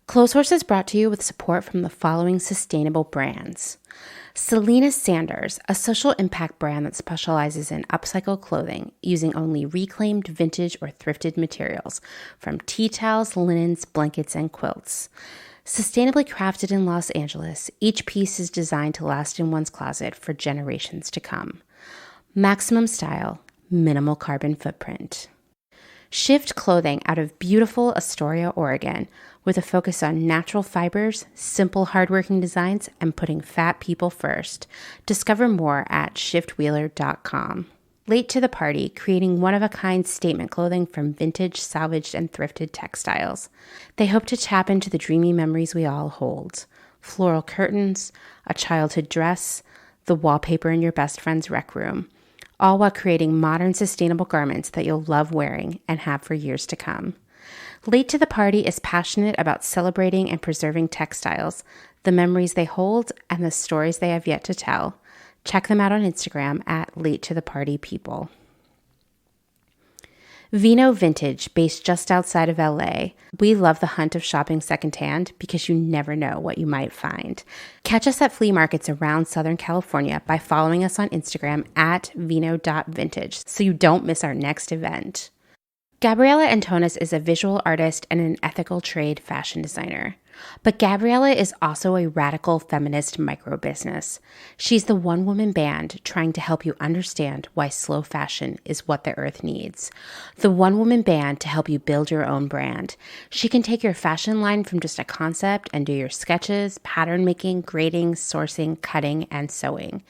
Clotheshorse is brought to you with support from the following sustainable brands. Selena Sanders, a social impact brand that specializes in upcycled clothing using only reclaimed, vintage, or thrifted materials from tea towels, linens, blankets, and quilts. Sustainably crafted in Los Angeles, each piece is designed to last in one's closet for generations to come. Maximum style, minimal carbon footprint. Shift clothing out of beautiful Astoria, Oregon, with a focus on natural fibers, simple hardworking designs, and putting fat people first. Discover more at shiftwheeler.com. Late to the party, creating one-of-a-kind statement clothing from vintage, salvaged, and thrifted textiles. They hope to tap into the dreamy memories we all hold. Floral curtains, a childhood dress, the wallpaper in your best friend's rec room. All while creating modern, sustainable garments that you'll love wearing and have for years to come. Late to the Party is passionate about celebrating and preserving textiles, the memories they hold, and the stories they have yet to tell. Check them out on Instagram at Late to the Party People. Vino Vintage, based just outside of LA. We love the hunt of shopping secondhand because you never know what you might find. Catch us at flea markets around Southern California by following us on Instagram at vino.vintage so you don't miss our next event. Gabriella Antonis is a visual artist and an ethical trade fashion designer. But Gabriella is also a radical feminist micro-business. She's the one-woman band trying to help you understand why slow fashion is what the earth needs. The one-woman band to help you build your own brand. She can take your fashion line from just a concept and do your sketches, pattern making, grading, sourcing, cutting, and sewing.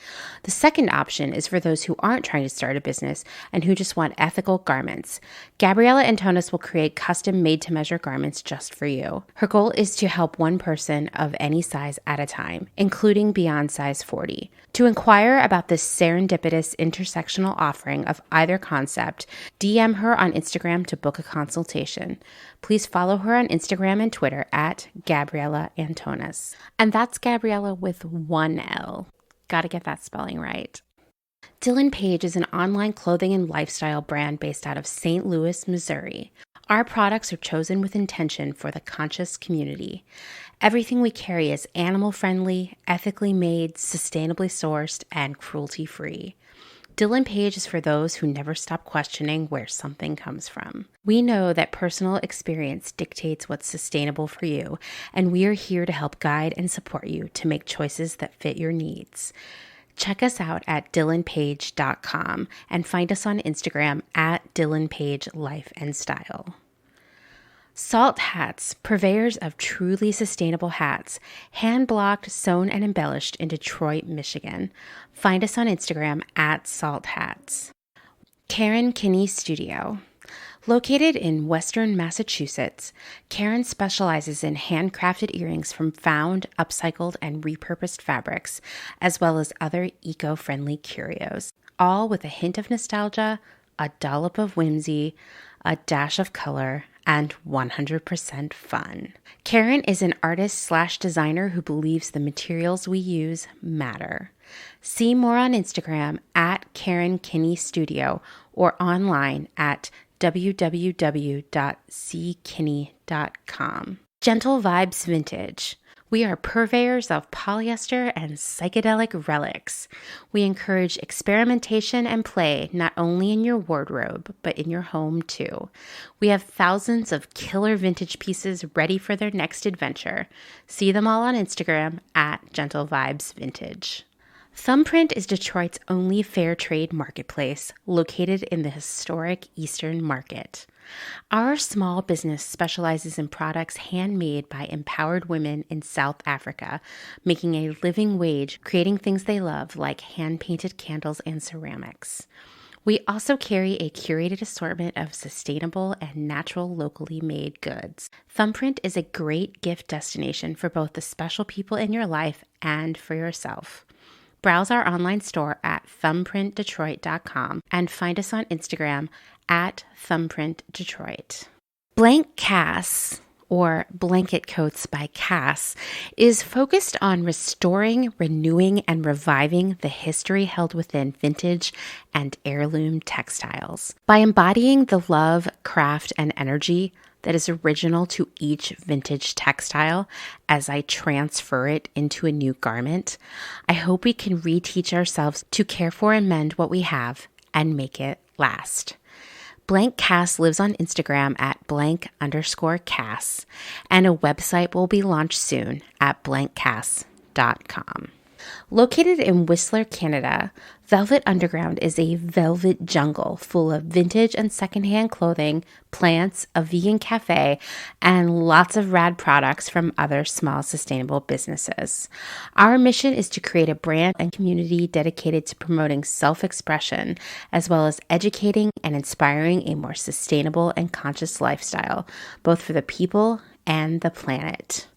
The second option is for those who aren't trying to start a business and who just want ethical garments. Gabriella Antonis will create custom made-to-measure garments just for you. Her goal is to help one person of any size at a time, including beyond size 40. To inquire about this serendipitous intersectional offering of either concept, DM her on Instagram to book a consultation. Please follow her on Instagram and Twitter at Gabriella Antonis. And that's Gabriella with one L. Gotta get that spelling right. Dylan Page is an online clothing and lifestyle brand based out of St. Louis, Missouri. Our products are chosen with intention for the conscious community. Everything we carry is animal-friendly, ethically made, sustainably sourced, and cruelty-free. Dylan Page is for those who never stop questioning where something comes from. We know that personal experience dictates what's sustainable for you, and we are here to help guide and support you to make choices that fit your needs. Check us out at dylanpage.com and find us on Instagram at dylanpagelifeandstyle. Salt Hats, purveyors of truly sustainable hats, hand-blocked, sewn, and embellished in Detroit, Michigan. Find us on Instagram at Salt Hats. Karen Kinney Studio. Located in Western Massachusetts, Karen specializes in handcrafted earrings from found, upcycled, and repurposed fabrics, as well as other eco-friendly curios, all with a hint of nostalgia, a dollop of whimsy, a dash of color, and 100% fun. Karen is an artist/designer who believes the materials we use matter. See more on Instagram at Karen Kinney Studio or online at www.ckinney.com. Gentle Vibes Vintage. We are purveyors of polyester and psychedelic relics. We encourage experimentation and play not only in your wardrobe, but in your home too. We have thousands of killer vintage pieces ready for their next adventure. See them all on Instagram at Gentle Vibes Vintage. Thumbprint is Detroit's only fair trade marketplace located in the historic Eastern Market. Our small business specializes in products handmade by empowered women in South Africa, making a living wage, creating things they love like hand-painted candles and ceramics. We also carry a curated assortment of sustainable and natural locally made goods. Thumbprint is a great gift destination for both the special people in your life and for yourself. Browse our online store at thumbprintdetroit.com and find us on Instagram at thumbprintdetroit. Blank Cass, or Blanket Coats by Cass, is focused on restoring, renewing, and reviving the history held within vintage and heirloom textiles. By embodying the love, craft, and energy that is original to each vintage textile as I transfer it into a new garment, I hope we can reteach ourselves to care for and mend what we have and make it last. Blank Cass lives on Instagram at _Cass, and a website will be launched soon at blankcass.com. Located in Whistler, Canada, Velvet Underground is a velvet jungle full of vintage and secondhand clothing, plants, a vegan cafe, and lots of rad products from other small sustainable businesses. Our mission is to create a brand and community dedicated to promoting self-expression, as well as educating and inspiring a more sustainable and conscious lifestyle, both for the people and the planet.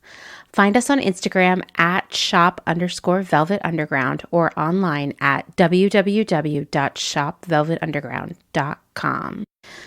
Find us on Instagram at shop_velvetunderground or online at www.shopvelvetunderground.com.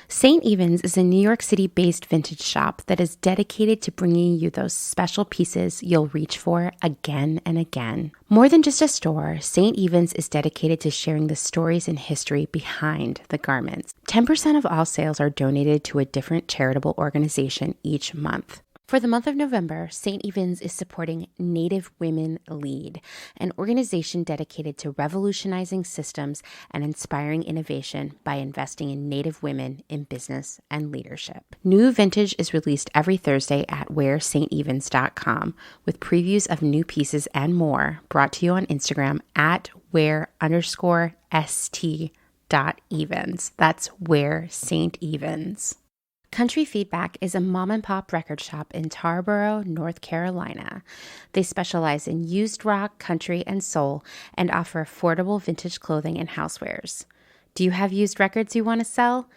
St. Evens is a New York City-based vintage shop that is dedicated to bringing you those special pieces you'll reach for again and again. More than just a store, St. Evens is dedicated to sharing the stories and history behind the garments. 10% of all sales are donated to a different charitable organization each month. For the month of November, St. Evens is supporting Native Women Lead, an organization dedicated to revolutionizing systems and inspiring innovation by investing in Native women in business and leadership. New vintage is released every Thursday at wearstevens.com with previews of new pieces and more, brought to you on Instagram at wear_st.evens. That's Wear St. Evens. Country Feedback is a mom-and-pop record shop in Tarboro, North Carolina. They specialize in used rock, country, and soul, and offer affordable vintage clothing and housewares. Do you have used records you want to sell?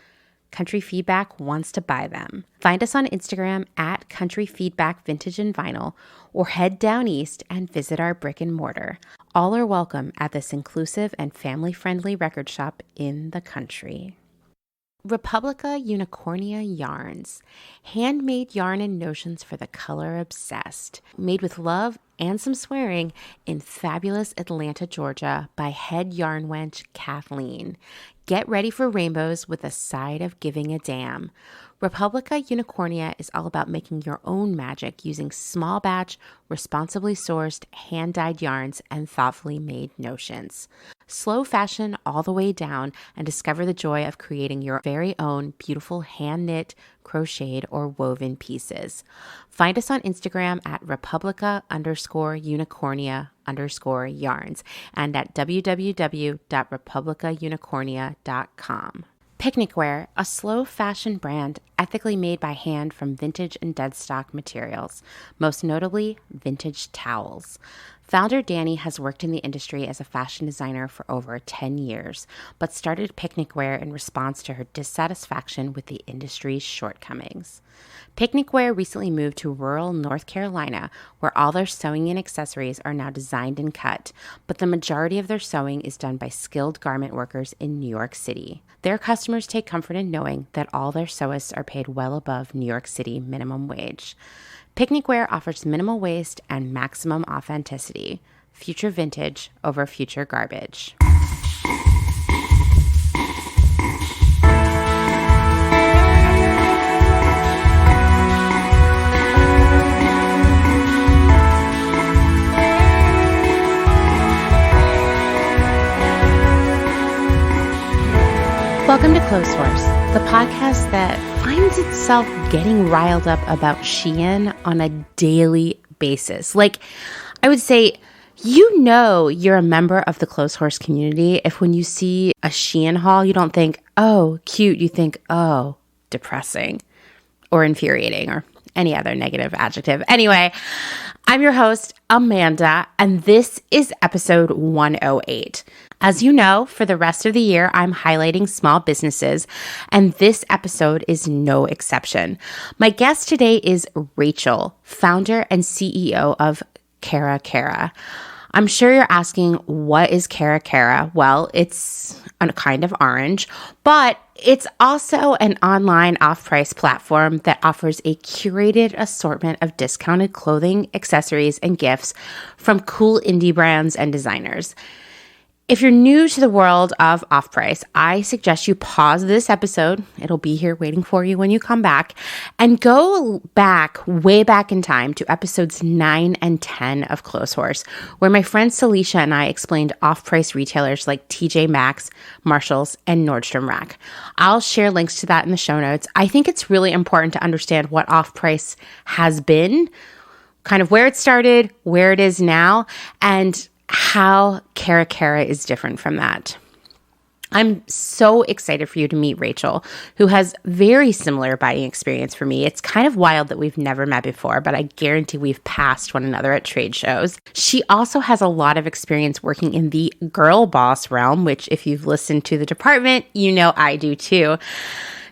Country Feedback wants to buy them. Find us on Instagram at Country Feedback Vintage and Vinyl, or head down east and visit our brick and mortar. All are welcome at this inclusive and family-friendly record shop in the country. Republica Unicornia yarns, handmade yarn and notions for the color obsessed, made with love and some swearing in fabulous Atlanta, Georgia by head yarn wench Kathleen. Get ready for rainbows with a side of giving a damn. Republica Unicornia is all about making your own magic using small batch, responsibly sourced, hand-dyed yarns and thoughtfully made notions. Slow fashion all the way down and discover the joy of creating your very own beautiful hand-knit, crocheted, or woven pieces. Find us on Instagram at Republica_Unicornia_yarns and at www.republicaunicornia.com. Picnicware, a slow fashion brand ethically made by hand from vintage and dead stock materials, most notably vintage towels. Founder Danny has worked in the industry as a fashion designer for over 10 years, but started Picnicware in response to her dissatisfaction with the industry's shortcomings. Picnicware recently moved to rural North Carolina, where all their sewing and accessories are now designed and cut, but the majority of their sewing is done by skilled garment workers in New York City. Their customers take comfort in knowing that all their sewists are paid well above New York City minimum wage. Picnicware offers minimal waste and maximum authenticity. Future vintage over future garbage. Welcome to Clotheshorse, the podcast that finds itself getting riled up about Shein on a daily basis. Like, I would say, you're a member of the Clotheshorse community if when you see a Shein haul, you don't think, oh, cute. You think, oh, depressing or infuriating or any other negative adjective. Anyway, I'm your host, Amanda, and this is episode 108. As you know, for the rest of the year, I'm highlighting small businesses, and this episode is no exception. My guest today is Rachel, founder and CEO of Cara Cara. I'm sure you're asking, what is Cara Cara? Well, it's a kind of orange, but it's also an online off-price platform that offers a curated assortment of discounted clothing, accessories, and gifts from cool indie brands and designers. If you're new to the world of off-price, I suggest you pause this episode. It'll be here waiting for you when you come back, and go back, way back in time, to episodes 9 and 10 of Clotheshorse, where my friend Celicia and I explained off-price retailers like TJ Maxx, Marshalls, and Nordstrom Rack. I'll share links to that in the show notes. I think it's really important to understand what off-price has been, kind of where it started, where it is now, and how Cara Cara is different from that. I'm so excited for you to meet Rachel, who has very similar buying experience for me. It's kind of wild that we've never met before, but I guarantee we've passed one another at trade shows. She also has a lot of experience working in the girl boss realm, which if you've listened to the department, you know I do too.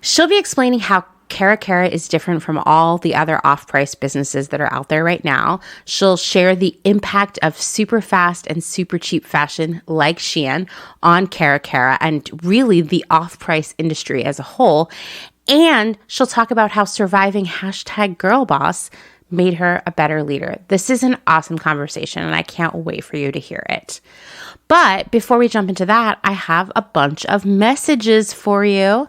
She'll be explaining how Cara Cara is different from all the other off-price businesses that are out there right now. She'll share the impact of super fast and super cheap fashion like Shein on Cara Cara and really the off-price industry as a whole. And she'll talk about how surviving #girlboss made her a better leader. This is an awesome conversation, and I can't wait for you to hear it. But before we jump into that, I have a bunch of messages for you.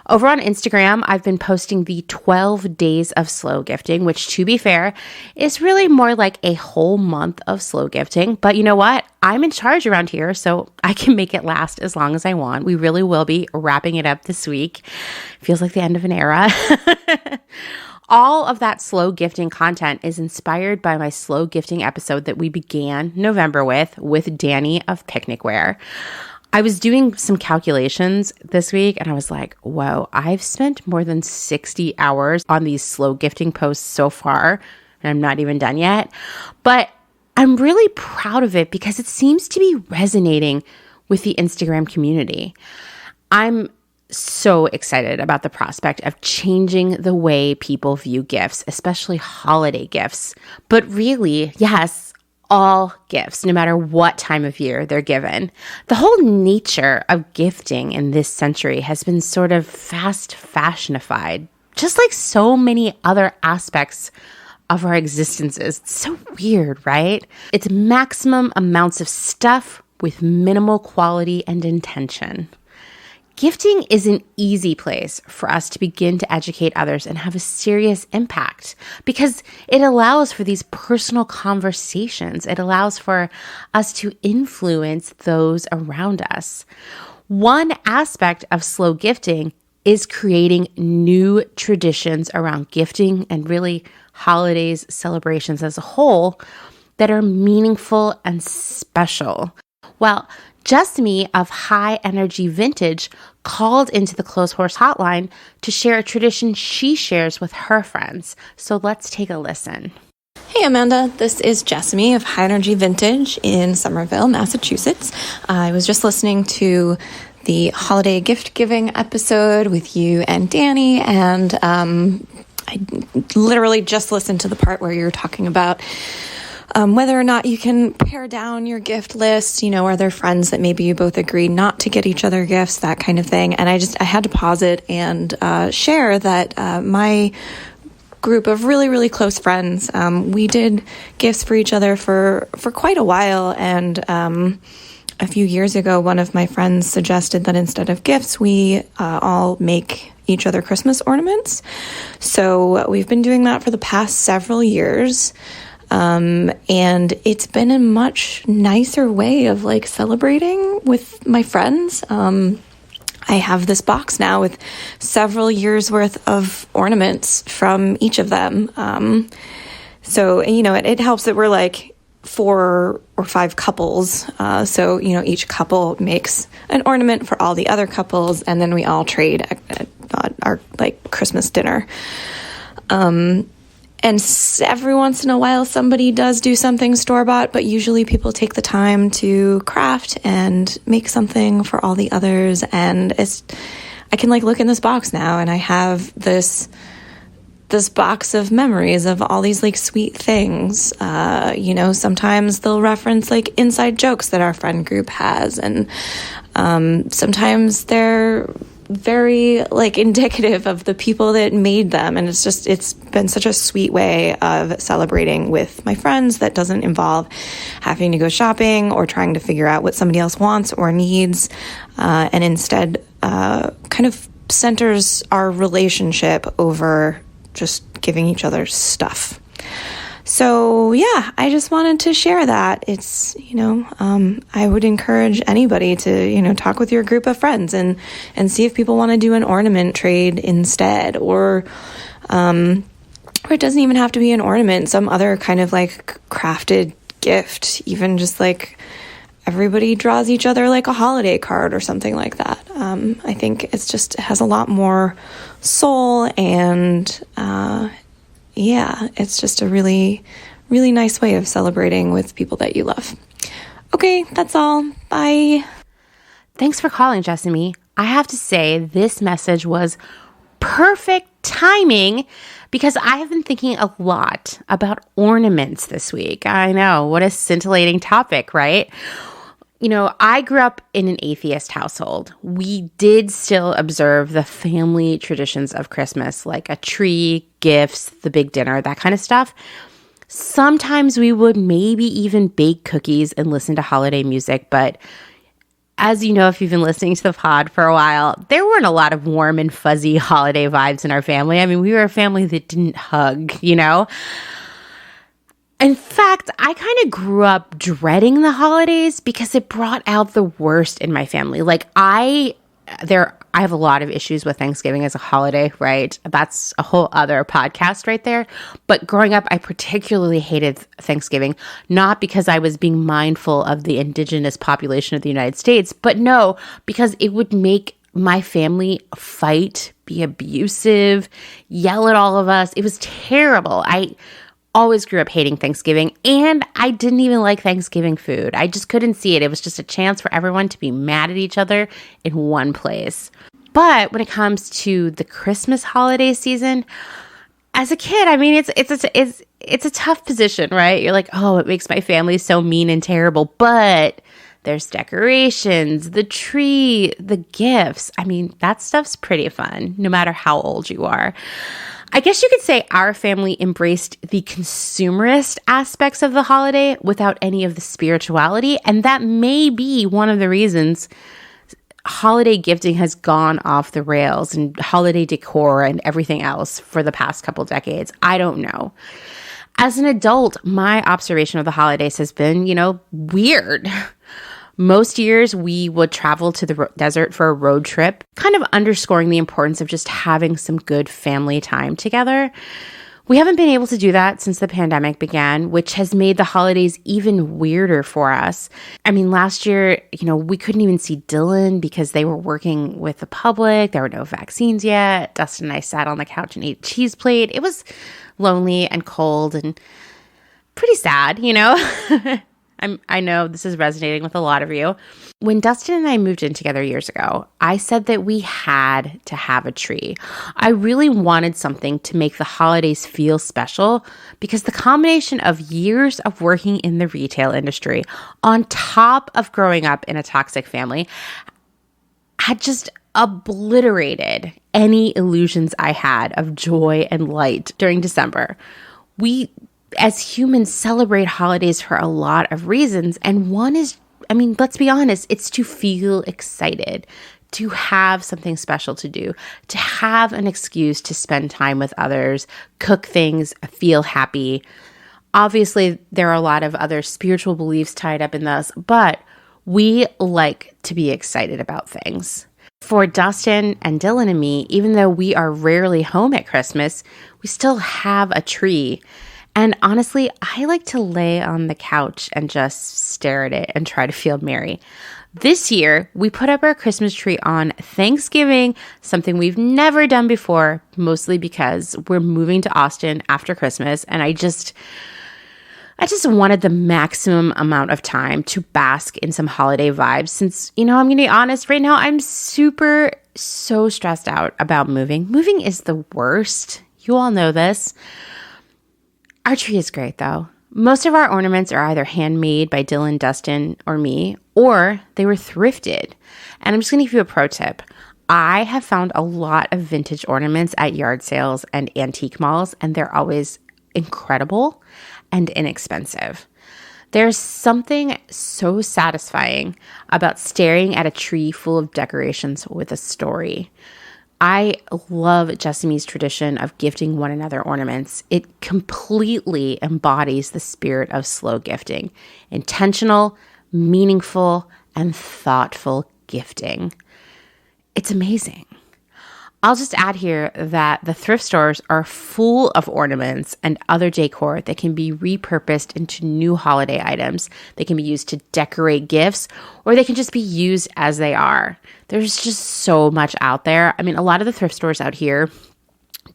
Over on Instagram, I've been posting the 12 days of slow gifting, which, to be fair, is really more like a whole month of slow gifting. But you know what? I'm in charge around here, so I can make it last as long as I want. We really will be wrapping it up this week. Feels like the end of an era. All of that slow gifting content is inspired by my slow gifting episode that we began November with Danny of Picnicware. I was doing some calculations this week and I was like, whoa, I've spent more than 60 hours on these slow gifting posts so far, and I'm not even done yet. But I'm really proud of it because it seems to be resonating with the Instagram community. I'm so excited about the prospect of changing the way people view gifts, especially holiday gifts. But really, yes, all gifts, no matter what time of year they're given. The whole nature of gifting in this century has been sort of fast fashionified, just like so many other aspects of our existences. It's so weird, right? It's maximum amounts of stuff with minimal quality and intention. Gifting is an easy place for us to begin to educate others and have a serious impact because it allows for these personal conversations. It allows for us to influence those around us. One aspect of slow gifting is creating new traditions around gifting and really holidays, celebrations as a whole that are meaningful and special. Well, Jessamy of High Energy Vintage called into the Clotheshorse hotline to share a tradition she shares with her friends. So let's take a listen. Hey Amanda, this is Jessamy of High Energy Vintage in Somerville, Massachusetts. I was just listening to the holiday gift giving episode with you and Danny, and I literally just listened to the part where you're talking about whether or not you can pare down your gift list. You know, are there friends that maybe you both agree not to get each other gifts, that kind of thing. And I had to pause it and share that my group of really, really close friends, we did gifts for each other for quite a while. And a few years ago, one of my friends suggested that instead of gifts, we all make each other Christmas ornaments. So we've been doing that for the past several years. And it's been a much nicer way of like celebrating with my friends. I have this box now with several years worth of ornaments from each of them. So, you know, it helps that we're like 4 or 5 couples. So, you know, each couple makes an ornament for all the other couples, and then we all trade at our like Christmas dinner. And every once in a while, somebody does do something store-bought, but usually people take the time to craft and make something for all the others. And I can like look in this box now, and I have this this box of memories of all these like sweet things. Sometimes they'll reference like inside jokes that our friend group has, and sometimes they're very like indicative of the people that made them. And it's been such a sweet way of celebrating with my friends that doesn't involve having to go shopping or trying to figure out what somebody else wants or needs, and instead kind of centers our relationship over just giving each other stuff. So yeah, I just wanted to share that. It's, I would encourage anybody to, talk with your group of friends and see if people want to do an ornament trade instead, or it doesn't even have to be an ornament, some other kind of like crafted gift, even just like everybody draws each other like a holiday card or something like that. I think it has a lot more soul, and it's just a really, really nice way of celebrating with people that you love. Okay, that's all. Bye. Thanks for calling, Jessamy. I have to say, this message was perfect timing because I have been thinking a lot about ornaments this week. I know, what a scintillating topic, right? I grew up in an atheist household. We did still observe the family traditions of Christmas, like a tree, gifts, the big dinner, that kind of stuff. Sometimes we would maybe even bake cookies and listen to holiday music, but as you know, if you've been listening to the pod for a while, there weren't a lot of warm and fuzzy holiday vibes in our family. I mean, we were a family that didn't hug, In fact, I kind of grew up dreading the holidays because it brought out the worst in my family. Like I have a lot of issues with Thanksgiving as a holiday, right? That's a whole other podcast right there. But growing up, I particularly hated Thanksgiving, not because I was being mindful of the indigenous population of the United States, but no, because it would make my family fight, be abusive, yell at all of us. It was terrible. I always grew up hating Thanksgiving, and I didn't even like Thanksgiving food. I just couldn't see it. It was just a chance for everyone to be mad at each other in one place. But when it comes to the Christmas holiday season, as a kid, I mean, it's a tough position, right? You're like, oh, it makes my family so mean and terrible, but there's decorations, the tree, the gifts. I mean, that stuff's pretty fun, no matter how old you are. I guess you could say our family embraced the consumerist aspects of the holiday without any of the spirituality, and that may be one of the reasons holiday gifting has gone off the rails and holiday decor and everything else for the past couple decades. I don't know. As an adult, my observation of the holidays has been, weird. Most years, we would travel to the desert for a road trip, kind of underscoring the importance of just having some good family time together. We haven't been able to do that since the pandemic began, which has made the holidays even weirder for us. I mean, last year, we couldn't even see Dylan because they were working with the public. There were no vaccines yet. Dustin and I sat on the couch and ate cheese plate. It was lonely and cold and pretty sad, I know this is resonating with a lot of you. When Dustin and I moved in together years ago, I said that we had to have a tree. I really wanted something to make the holidays feel special because the combination of years of working in the retail industry on top of growing up in a toxic family had just obliterated any illusions I had of joy and light during December. We as humans celebrate holidays for a lot of reasons. And one is, let's be honest, it's to feel excited, to have something special to do, to have an excuse to spend time with others, cook things, feel happy. Obviously, there are a lot of other spiritual beliefs tied up in this, but we like to be excited about things. For Dustin and Dylan and me, even though we are rarely home at Christmas, we still have a tree. And honestly, I like to lay on the couch and just stare at it and try to feel merry. This year, we put up our Christmas tree on Thanksgiving, something we've never done before, mostly because we're moving to Austin after Christmas. And I just wanted the maximum amount of time to bask in some holiday vibes since, I'm going to be honest, right now I'm so stressed out about moving. Moving is the worst. You all know this. Our tree is great though. Most of our ornaments are either handmade by Dylan, Dustin, or me, or they were thrifted. And I'm just going to give you a pro tip. I have found a lot of vintage ornaments at yard sales and antique malls, and they're always incredible and inexpensive. There's something so satisfying about staring at a tree full of decorations with a story. I love Jessamy's tradition of gifting one another ornaments. It completely embodies the spirit of slow gifting. Intentional, meaningful, and thoughtful gifting. It's amazing. I'll just add here that the thrift stores are full of ornaments and other decor that can be repurposed into new holiday items. They can be used to decorate gifts, or they can just be used as they are. There's just so much out there. I mean, a lot of the thrift stores out here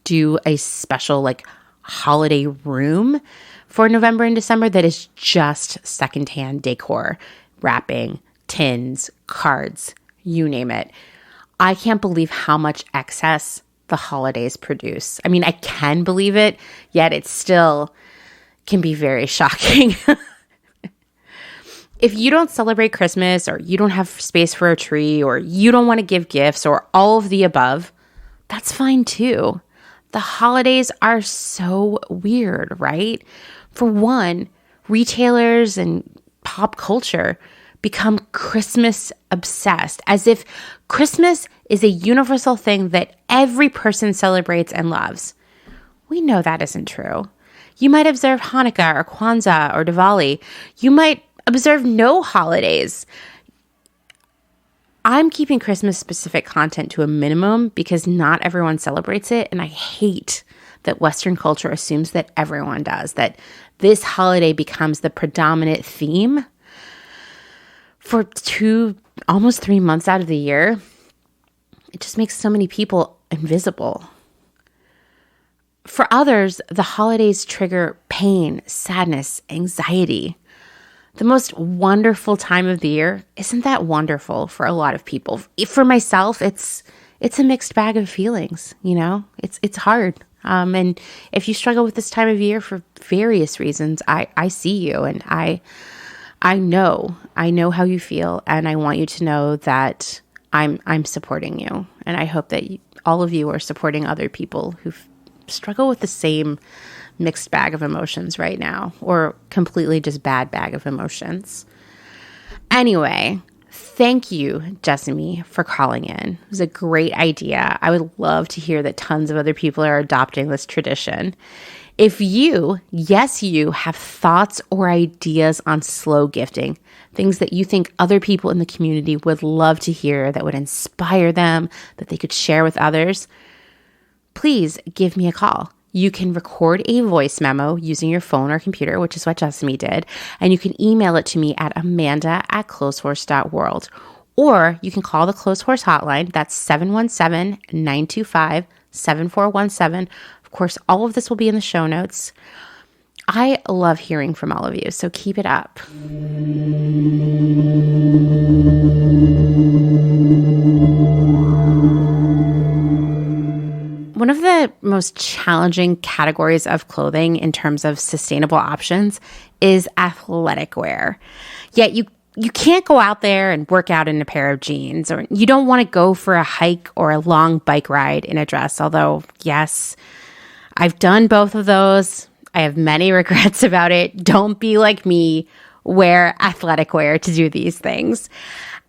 do a special like holiday room for November and December that is just secondhand decor, wrapping, tins, cards, you name it. I can't believe how much excess the holidays produce. I mean, I can believe it, yet it still can be very shocking. If you don't celebrate Christmas, or you don't have space for a tree, or you don't want to give gifts, or all of the above, that's fine too. The holidays are so weird, right? For one, retailers and pop culture become Christmas obsessed, as if Christmas is a universal thing that every person celebrates and loves. We know that isn't true. You might observe Hanukkah or Kwanzaa or Diwali. You might observe no holidays. I'm keeping Christmas-specific content to a minimum because not everyone celebrates it, and I hate that Western culture assumes that everyone does, that this holiday becomes the predominant theme for almost 3 months out of the year. It just makes so many people invisible. For others, the holidays trigger pain, sadness, anxiety. The most wonderful time of the year isn't that wonderful for a lot of people. For myself, it's a mixed bag of feelings, you know? It's hard. And if you struggle with this time of year for various reasons, I see you, and I know how you feel, and I want you to know that I'm supporting you. And I hope that all of you are supporting other people who struggle with the same mixed bag of emotions right now, or completely just bad bag of emotions. Anyway, thank you, Jessamy, for calling in. It was a great idea. I would love to hear that tons of other people are adopting this tradition. If you have thoughts or ideas on slow gifting, things that you think other people in the community would love to hear, that would inspire them, that they could share with others, please give me a call. You can record a voice memo using your phone or computer, which is what Jessamy did, and you can email it to me at amanda@clotheshorse.world. Or you can call the Clotheshorse hotline. That's 717-925-7417. Of course, all of this will be in the show notes. I love hearing from all of you, so keep it up. One of the most challenging categories of clothing in terms of sustainable options is athletic wear. Yet you can't go out there and work out in a pair of jeans, or you don't want to go for a hike or a long bike ride in a dress. Although, yes, I've done both of those. I have many regrets about it. Don't be like me. Wear athletic wear to do these things.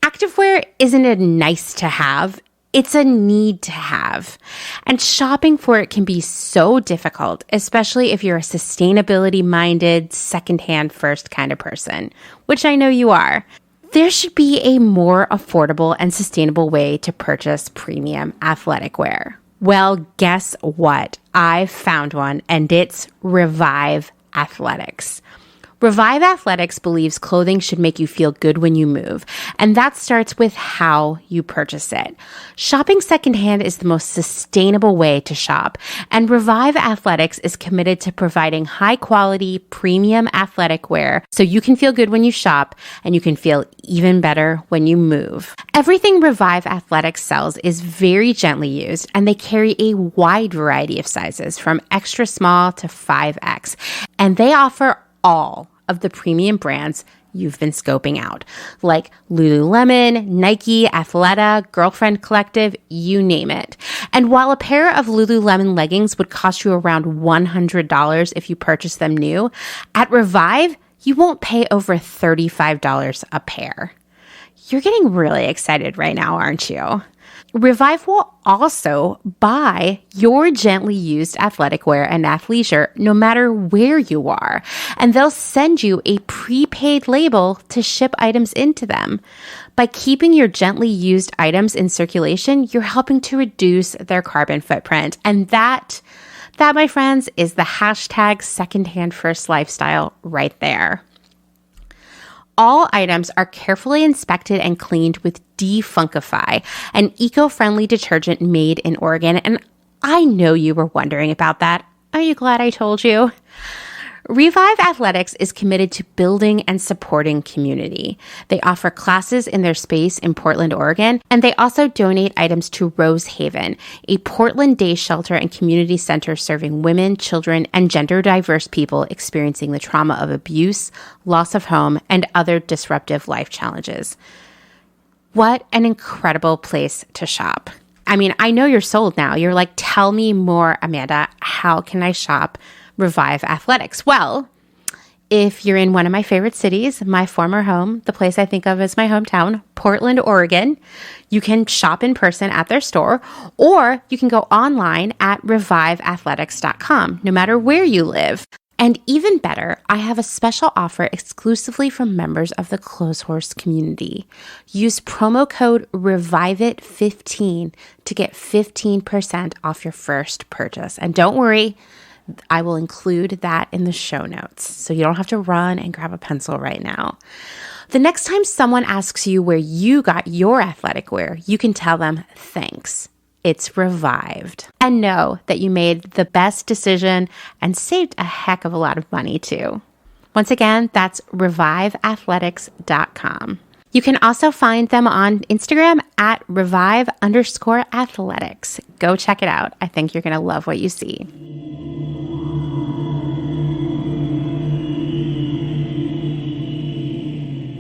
Activewear isn't a nice to have. It's a need to have. And shopping for it can be so difficult, especially if you're a sustainability-minded, secondhand first kind of person, which I know you are. There should be a more affordable and sustainable way to purchase premium athletic wear. Well, guess what? I found one, and it's Revive Athletics. Revive Athletics believes clothing should make you feel good when you move, and that starts with how you purchase it. Shopping secondhand is the most sustainable way to shop, and Revive Athletics is committed to providing high-quality, premium athletic wear so you can feel good when you shop and you can feel even better when you move. Everything Revive Athletics sells is very gently used, and they carry a wide variety of sizes from extra small to 5X, and they offer all of the premium brands you've been scoping out, like Lululemon, Nike, Athleta, Girlfriend Collective, you name it. And while a pair of Lululemon leggings would cost you around $100 if you purchase them new, at Revive, you won't pay over $35 a pair. You're getting really excited right now, aren't you? Revive will also buy your gently used athletic wear and athleisure no matter where you are, and they'll send you a prepaid label to ship items into them. By keeping your gently used items in circulation, you're helping to reduce their carbon footprint, and that, my friends, is the hashtag secondhand first lifestyle right there. All items are carefully inspected and cleaned with Defunkify, an eco-friendly detergent made in Oregon. And I know you were wondering about that. Are you glad I told you? Revive Athletics is committed to building and supporting community. They offer classes in their space in Portland, Oregon, and they also donate items to Rose Haven, a Portland day shelter and community center serving women, children, and gender diverse people experiencing the trauma of abuse, loss of home, and other disruptive life challenges. What an incredible place to shop. I mean, I know you're sold now. You're like, tell me more, Amanda. How can I shop Revive Athletics? Well, if you're in one of my favorite cities, my former home, the place I think of as my hometown, Portland, Oregon, you can shop in person at their store, or you can go online at reviveathletics.com, no matter where you live. And even better, I have a special offer exclusively for members of the Clotheshorse community. Use promo code REVIVEIT15 to get 15% off your first purchase. And don't worry, I will include that in the show notes, so you don't have to run and grab a pencil right now. The next time someone asks you where you got your athletic wear, you can tell them, thanks. It's Revived. And know that you made the best decision and saved a heck of a lot of money too. Once again, that's reviveathletics.com. You can also find them on Instagram at revive_athletics. Go check it out. I think you're going to love what you see.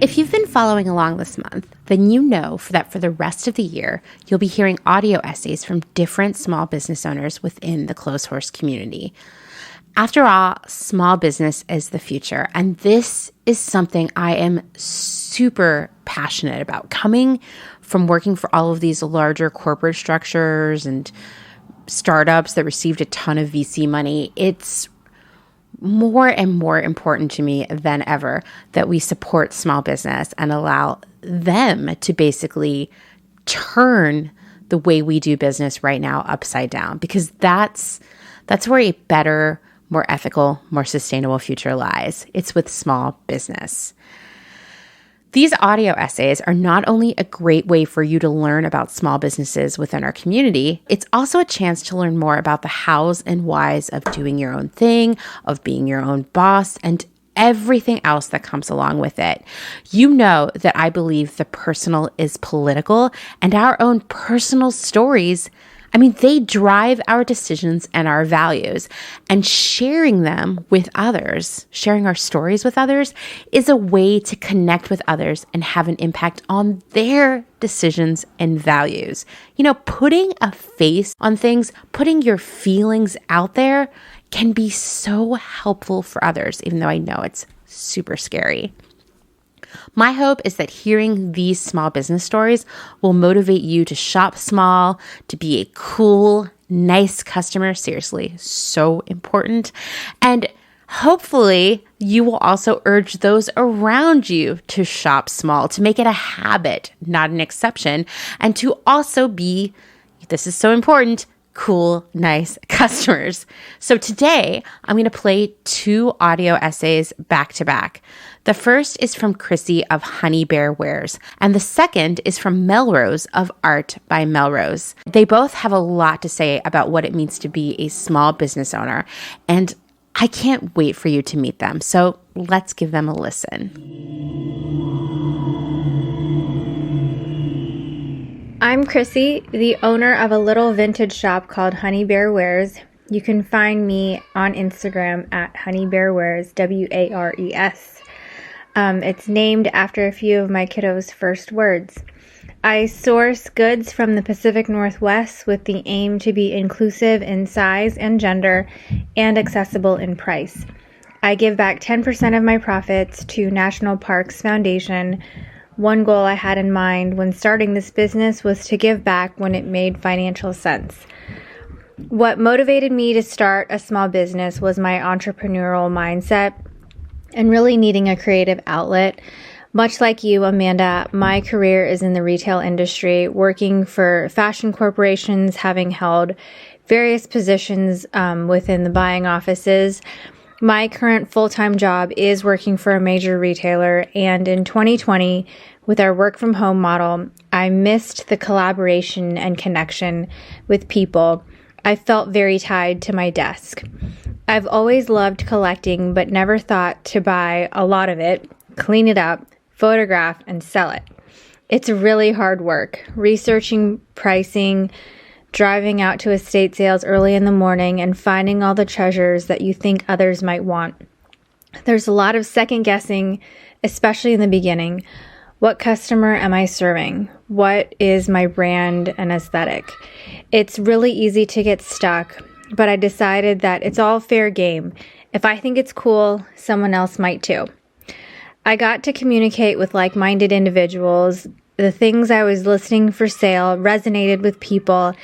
If you've been following along this month, then you know that for the rest of the year, you'll be hearing audio essays from different small business owners within the Clotheshorse community. After all, small business is the future, and this is something I am super passionate about. Coming from working for all of these larger corporate structures and startups that received a ton of VC money, it's more and more important to me than ever that we support small business and allow them to basically turn the way we do business right now upside down, because that's where a better, more ethical, more sustainable future lies. It's with small business. These audio essays are not only a great way for you to learn about small businesses within our community, it's also a chance to learn more about the hows and whys of doing your own thing, of being your own boss, and everything else that comes along with it. You know that I believe the personal is political, and our own personal stories, they drive our decisions and our values, and sharing them with others, sharing our stories with others, is a way to connect with others and have an impact on their decisions and values. Putting a face on things, putting your feelings out there can be so helpful for others, even though I know it's super scary. My hope is that hearing these small business stories will motivate you to shop small, to be a cool, nice customer. Seriously, so important. And hopefully you will also urge those around you to shop small, to make it a habit, not an exception, and to also be, this is so important, cool, nice customers. So today I'm going to play 2 audio essays back to back. The first is from Chrissy of Honey Bear Wares, and the second is from Melrose of Art by Melrose. They both have a lot to say about what it means to be a small business owner, and I can't wait for you to meet them. So let's give them a listen. I'm Chrissy, the owner of a little vintage shop called Honey Bear Wares. You can find me on Instagram at Honey Bear Wares, Wares. It's named after a few of my kiddos' first words. I source goods from the Pacific Northwest with the aim to be inclusive in size and gender and accessible in price. I give back 10% of my profits to National Parks Foundation. One goal I had in mind when starting this business was to give back when it made financial sense. What motivated me to start a small business was my entrepreneurial mindset and really needing a creative outlet. Much like you, Amanda, my career is in the retail industry, working for fashion corporations, having held various positions within the buying offices. My current full-time job is working for a major retailer, and in 2020, with our work-from-home model, I missed the collaboration and connection with people. I felt very tied to my desk. I've always loved collecting, but never thought to buy a lot of it, clean it up, photograph, and sell it. It's really hard work, researching pricing, driving out to estate sales early in the morning, and finding all the treasures that you think others might want. There's a lot of second guessing, especially in the beginning. What customer am I serving? What is my brand and aesthetic? It's really easy to get stuck, but I decided that it's all fair game. If I think it's cool, someone else might too. I got to communicate with like-minded individuals. The things I was listing for sale resonated with people,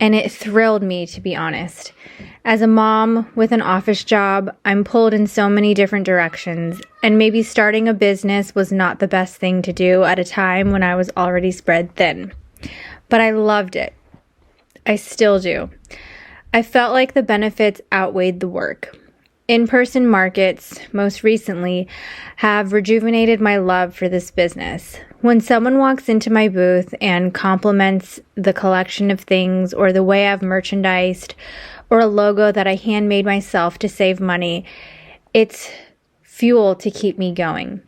and it thrilled me, to be honest. As a mom with an office job, I'm pulled in so many different directions, and maybe starting a business was not the best thing to do at a time when I was already spread thin. But I loved it. I still do. I felt like the benefits outweighed the work. In-person markets, most recently, have rejuvenated my love for this business. When someone walks into my booth and compliments the collection of things or the way I've merchandised or a logo that I handmade myself to save money, it's fuel to keep me going.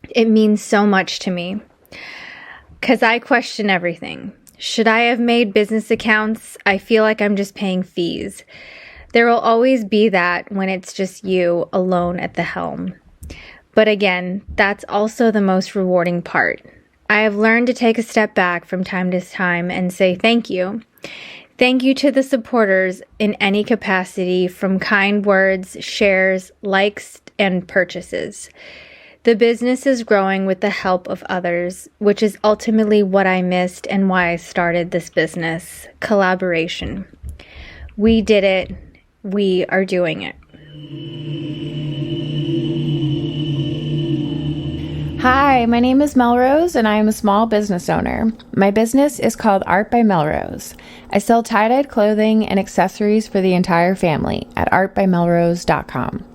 It means so much to me because I question everything. Should I have made business accounts? I feel like I'm just paying fees. There will always be that when it's just you alone at the helm. But again, that's also the most rewarding part. I have learned to take a step back from time to time and say thank you. Thank you to the supporters in any capacity, from kind words, shares, likes, and purchases. The business is growing with the help of others, which is ultimately what I missed and why I started this business: collaboration. We did it. We are doing it. Hi, my name is Melrose, and I am a small business owner. My business is called Art by Melrose. I sell tie-dyed clothing and accessories for the entire family at artbymelrose.com.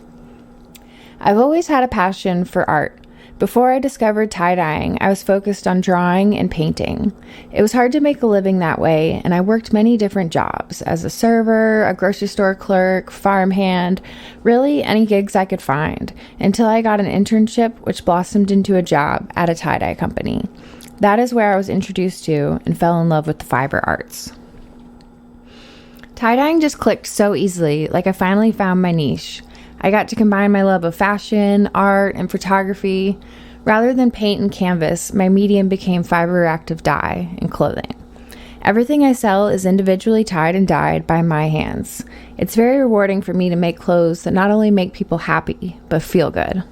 I've always had a passion for art. Before I discovered tie-dyeing, I was focused on drawing and painting. It was hard to make a living that way, and I worked many different jobs as a server, a grocery store clerk, farmhand, really any gigs I could find, until I got an internship which blossomed into a job at a tie-dye company. That is where I was introduced to and fell in love with the fiber arts. Tie-dyeing just clicked so easily, like I finally found my niche. I got to combine my love of fashion, art, and photography. Rather than paint and canvas, my medium became fiber-reactive dye and clothing. Everything I sell is individually tied and dyed by my hands. It's very rewarding for me to make clothes that not only make people happy, but feel good.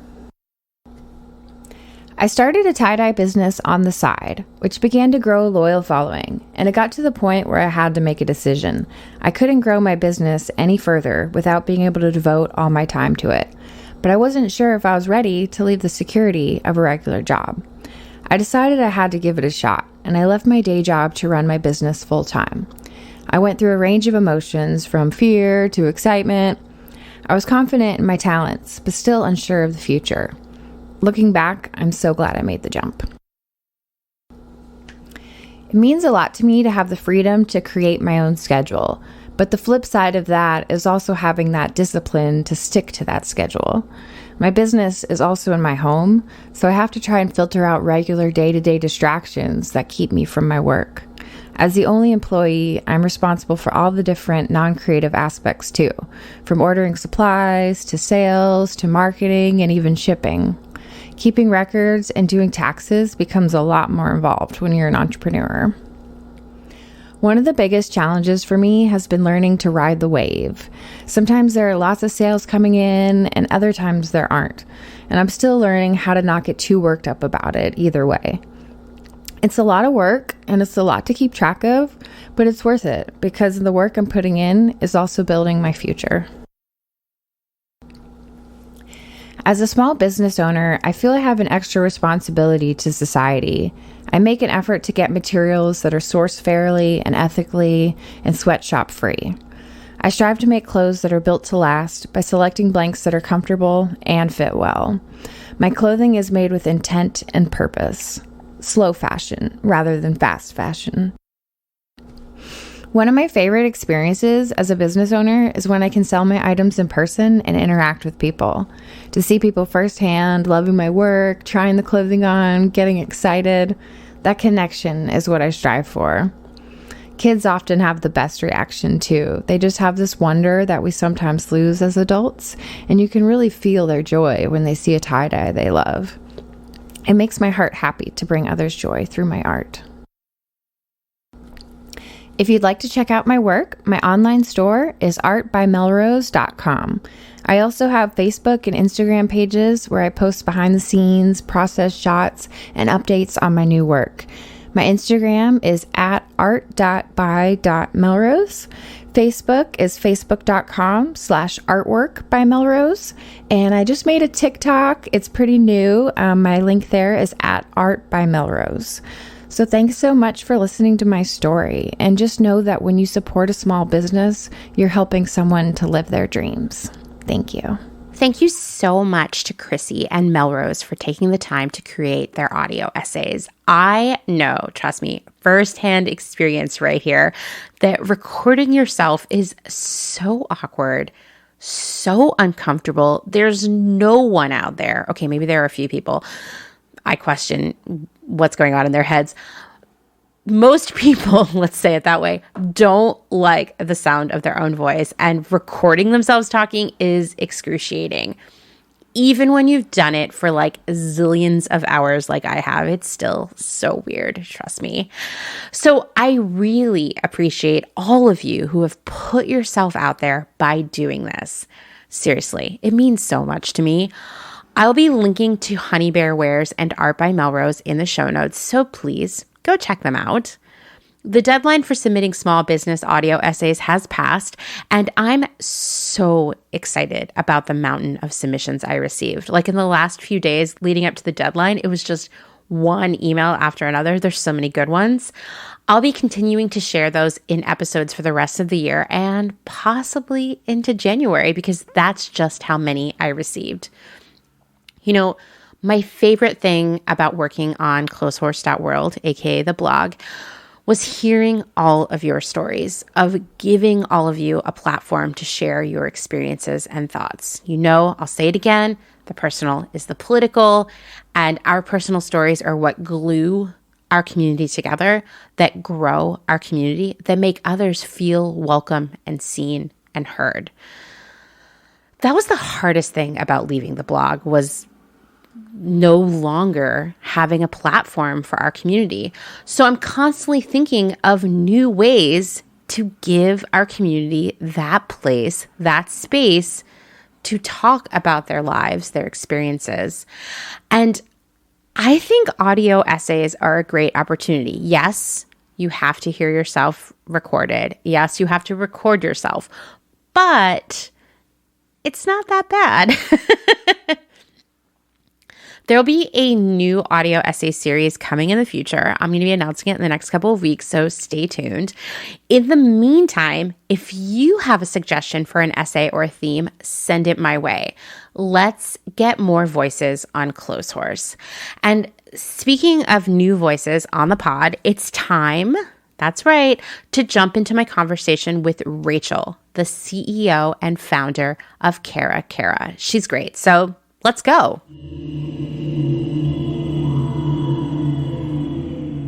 I started a tie-dye business on the side, which began to grow a loyal following, and it got to the point where I had to make a decision. I couldn't grow my business any further without being able to devote all my time to it, but I wasn't sure if I was ready to leave the security of a regular job. I decided I had to give it a shot, and I left my day job to run my business full-time. I went through a range of emotions from fear to excitement. I was confident in my talents, but still unsure of the future. Looking back, I'm so glad I made the jump. It means a lot to me to have the freedom to create my own schedule, but the flip side of that is also having that discipline to stick to that schedule. My business is also in my home, so I have to try and filter out regular day-to-day distractions that keep me from my work. As the only employee, I'm responsible for all the different non-creative aspects too, from ordering supplies to sales to marketing and even shipping. Keeping records and doing taxes becomes a lot more involved when you're an entrepreneur. One of the biggest challenges for me has been learning to ride the wave. Sometimes there are lots of sales coming in and other times there aren't. And I'm still learning how to not get too worked up about it either way. It's a lot of work and it's a lot to keep track of, but it's worth it because the work I'm putting in is also building my future. As a small business owner, I feel I have an extra responsibility to society. I make an effort to get materials that are sourced fairly and ethically and sweatshop free. I strive to make clothes that are built to last by selecting blanks that are comfortable and fit well. My clothing is made with intent and purpose. Slow fashion rather than fast fashion. One of my favorite experiences as a business owner is when I can sell my items in person and interact with people. To see people firsthand, loving my work, trying the clothing on, getting excited, that connection is what I strive for. Kids often have the best reaction too. They just have this wonder that we sometimes lose as adults, and you can really feel their joy when they see a tie-dye they love. It makes my heart happy to bring others joy through my art. If you'd like to check out my work, my online store is artbymelrose.com. I also have Facebook and Instagram pages where I post behind the scenes, process shots, and updates on my new work. My Instagram is at art.by.melrose. Facebook is facebook.com/artworkbymelrose. And I just made a TikTok. It's pretty new. My link there is at artbymelrose. So thanks so much for listening to my story. And just know that when you support a small business, you're helping someone to live their dreams. Thank you. Thank you so much to Chrissy and Melrose for taking the time to create their audio essays. I know, trust me, firsthand experience right here, that recording yourself is so awkward, so uncomfortable. There's no one out there. Okay, maybe there are a few people. I question what's going on in their heads. Most people, let's say it that way, don't like the sound of their own voice, and recording themselves talking is excruciating. Even when you've done it for like zillions of hours like I have, it's still so weird, trust me. So I really appreciate all of you who have put yourself out there by doing this. Seriously, it means so much to me. I'll be linking to Honey Bear Wares and Art by Melrose in the show notes, so please go check them out. The deadline for submitting small business audio essays has passed, and I'm so excited about the mountain of submissions I received. Like in the last few days leading up to the deadline, it was just one email after another. There's so many good ones. I'll be continuing to share those in episodes for the rest of the year and possibly into January because that's just how many I received. You know, my favorite thing about working on Clotheshorse.world, aka the blog, was hearing all of your stories, of giving all of you a platform to share your experiences and thoughts. You know, I'll say it again, the personal is the political, and our personal stories are what glue our community together, that grow our community, that make others feel welcome and seen and heard. That was the hardest thing about leaving the blog, was no longer having a platform for our community. So I'm constantly thinking of new ways to give our community that place, that space to talk about their lives, their experiences. And I think audio essays are a great opportunity. Yes, you have to hear yourself recorded. Yes, you have to record yourself, but it's not that bad. There'll be a new audio essay series coming in the future. I'm going to be announcing it in the next couple of weeks, so stay tuned. In the meantime, if you have a suggestion for an essay or a theme, send it my way. Let's get more voices on Clotheshorse. And speaking of new voices on the pod, it's time, that's right, to jump into my conversation with Rachel, the CEO and founder of Cara Cara. She's great, so let's go.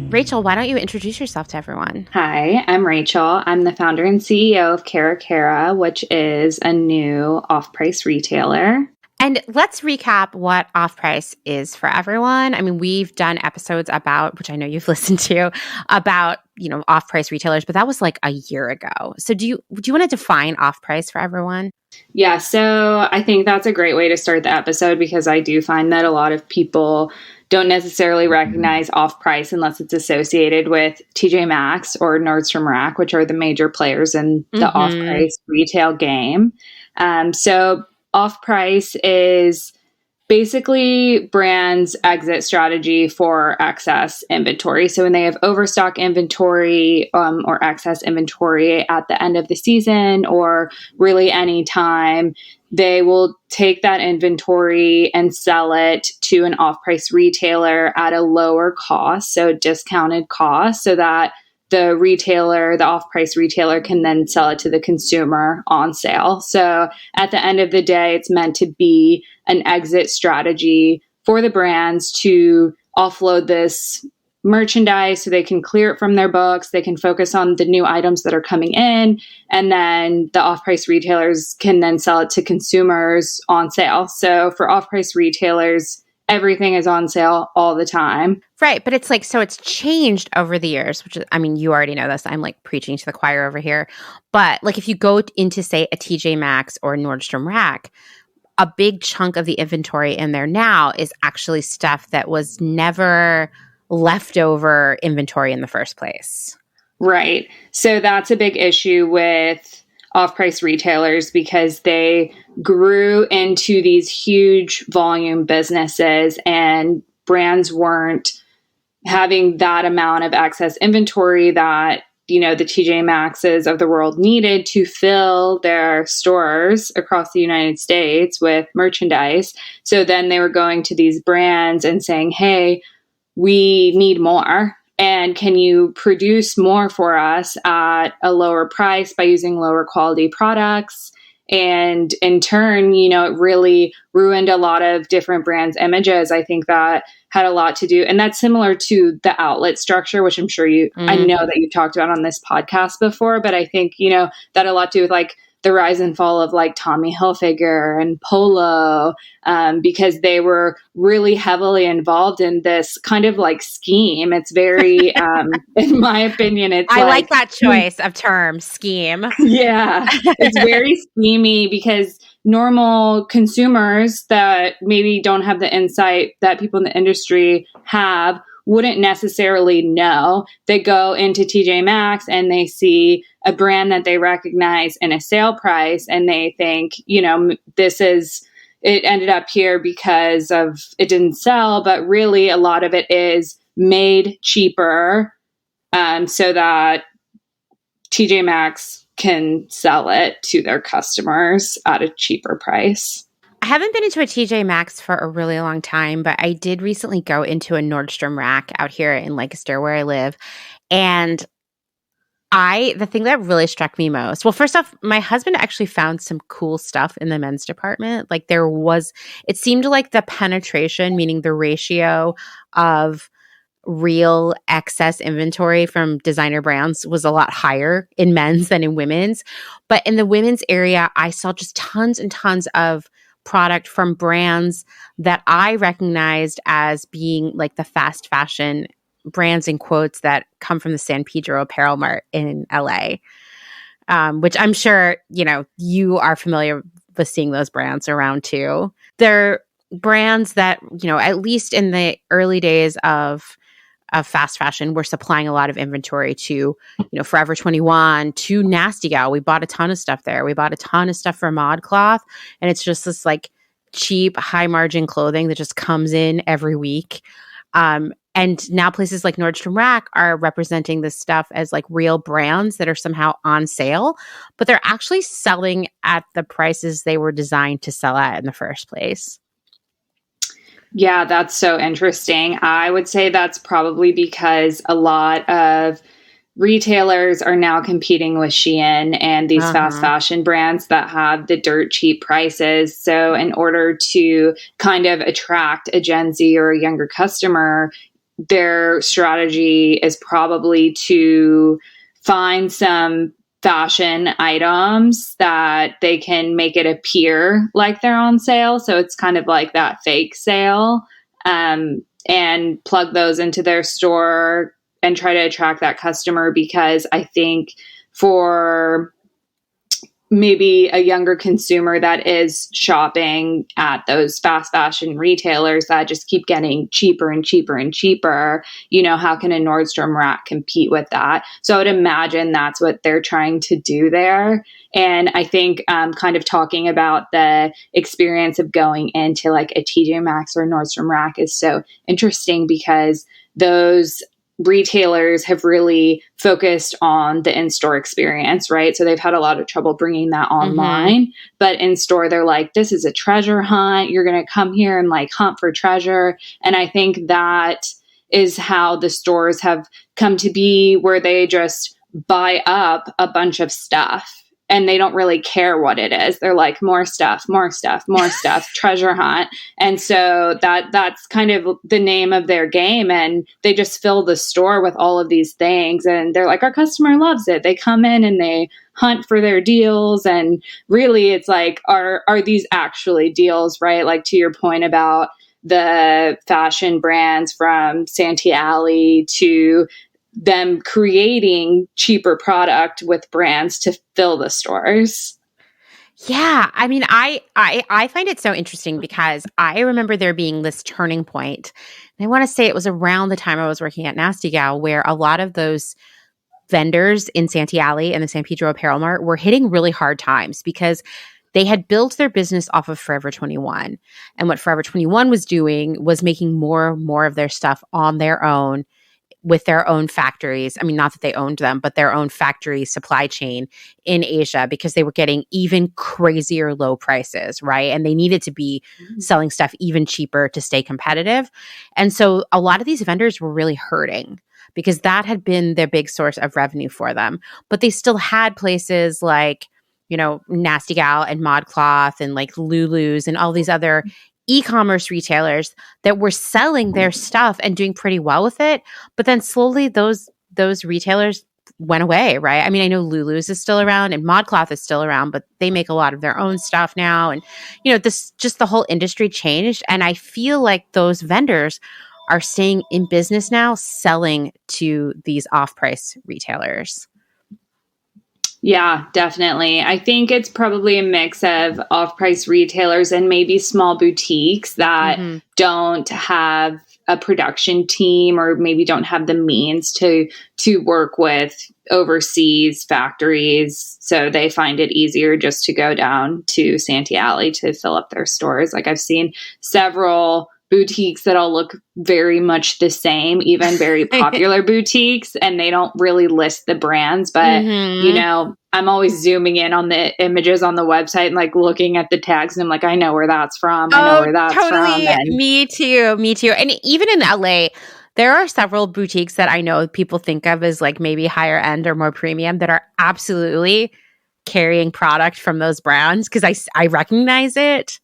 Rachel, why don't you introduce yourself to everyone? Hi, I'm Rachel. I'm the founder and CEO of Cara Cara, which is a new off-price retailer. And let's recap what off-price is for everyone. I mean, we've done episodes about, which I know you've listened to, about, off-price retailers, but that was like a year ago. So do you want to define off-price for everyone? Yeah, so I think that's a great way to start the episode because I do find that a lot of people don't necessarily recognize off-price unless it's associated with TJ Maxx or Nordstrom Rack, which are the major players in the off-price retail game. So off-price is basically brands' exit strategy for excess inventory. So when they have overstock inventory or excess inventory at the end of the season or really any time, they will take that inventory and sell it to an off-price retailer at a lower cost, so discounted cost, so that the off-price retailer can then sell it to the consumer on sale. So at the end of the day, it's meant to be an exit strategy for the brands to offload this merchandise so they can clear it from their books. They can focus on the new items that are coming in, and then the off-price retailers can then sell it to consumers on sale. So for off-price retailers, everything is on sale all the time. Right. But it's like, so it's changed over the years, which is, I mean, you already know this. I'm like preaching to the choir over here. But like if you go into, say, a TJ Maxx or Nordstrom Rack, a big chunk of the inventory in there now is actually stuff that was never leftover inventory in the first place. Right. So that's a big issue with off-price retailers because they grew into these huge volume businesses and brands weren't having that amount of excess inventory that, the TJ Maxxes of the world needed to fill their stores across the United States with merchandise. So then they were going to these brands and saying, hey, we need more. And can you produce more for us at a lower price by using lower quality products? And in turn, it really ruined a lot of different brands' images. I think that had a lot to do. And that's similar to the outlet structure, which I'm sure I know that you've talked about on this podcast before. But I think, that had a lot to do with like the rise and fall of like Tommy Hilfiger and Polo, because they were really heavily involved in this kind of like scheme. It's very, in my opinion, I like that choice of term, scheme. Yeah, it's very schemy because normal consumers that maybe don't have the insight that people in the industry have wouldn't necessarily know. They go into TJ Maxx and they see a brand that they recognize in a sale price and they think, it ended up here because of it didn't sell, but really a lot of it is made cheaper so that TJ Maxx can sell it to their customers at a cheaper price. I haven't been into a TJ Maxx for a really long time, but I did recently go into a Nordstrom Rack out here in Lancaster where I live. And the thing that really struck me most, well, first off, my husband actually found some cool stuff in the men's department. Like it seemed like the penetration, meaning the ratio of real excess inventory from designer brands was a lot higher in men's than in women's. But in the women's area, I saw just tons and tons of product from brands that I recognized as being like the fast fashion brands in quotes that come from the San Pedro Apparel Mart in LA, which I'm sure, you are familiar with seeing those brands around too. They're brands that, at least in the early days of fast fashion, we're supplying a lot of inventory to, Forever 21, to Nasty Gal. We bought a ton of stuff there. We bought a ton of stuff for ModCloth. And it's just this like cheap, high margin clothing that just comes in every week. And now places like Nordstrom Rack are representing this stuff as like real brands that are somehow on sale, but they're actually selling at the prices they were designed to sell at in the first place. Yeah, that's so interesting. I would say that's probably because a lot of retailers are now competing with Shein and these fast fashion brands that have the dirt cheap prices. So in order to kind of attract a Gen Z or a younger customer, their strategy is probably to find some fashion items that they can make it appear like they're on sale. So it's kind of like that fake sale, and plug those into their store and try to attract that customer, because I think for maybe a younger consumer that is shopping at those fast fashion retailers that just keep getting cheaper and cheaper and cheaper, how can a Nordstrom Rack compete with that? So I would imagine that's what they're trying to do there. And I think kind of talking about the experience of going into like a TJ Maxx or a Nordstrom Rack is so interesting, because those retailers have really focused on the in-store experience, right? So they've had a lot of trouble bringing that online, but in store, they're like, this is a treasure hunt. You're going to come here and like hunt for treasure. And I think that is how the stores have come to be, where they just buy up a bunch of stuff and they don't really care what it is. They're like, more stuff, more stuff, more stuff, treasure hunt. And so that's kind of the name of their game. And they just fill the store with all of these things. And they're like, our customer loves it. They come in and they hunt for their deals. And really it's like, are these actually deals, right? Like to your point about the fashion brands from Santee Alley to them creating cheaper product with brands to fill the stores. Yeah. I mean, I find it so interesting because I remember there being this turning point. And I want to say it was around the time I was working at Nasty Gal, where a lot of those vendors in Santee Alley and the San Pedro Apparel Mart were hitting really hard times, because they had built their business off of Forever 21. And what Forever 21 was doing was making more of their stuff on their own, with their own factories. I mean, not that they owned them, but their own factory supply chain in Asia, because they were getting even crazier low prices, right? And they needed to be selling stuff even cheaper to stay competitive. And so a lot of these vendors were really hurting, because that had been their big source of revenue for them. But they still had places like, Nasty Gal and ModCloth and like Lulu's and all these other e-commerce retailers that were selling their stuff and doing pretty well with it. But then slowly those retailers went away, right? I mean, I know Lulu's is still around and ModCloth is still around, but they make a lot of their own stuff now. And, this just the whole industry changed. And I feel like those vendors are staying in business now, selling to these off-price retailers. Yeah, definitely. I think it's probably a mix of off-price retailers and maybe small boutiques that don't have a production team, or maybe don't have the means to work with overseas factories. So they find it easier just to go down to Santee Alley to fill up their stores. Like I've seen several boutiques that all look very much the same, even very popular boutiques, and they don't really list the brands, but I'm always zooming in on the images on the website and like looking at the tags, and I'm like, I know where that's from. I know where that's totally. from. Me too. And even in LA, there are several boutiques that I know people think of as like maybe higher end or more premium that are absolutely carrying product from those brands, because I recognize it.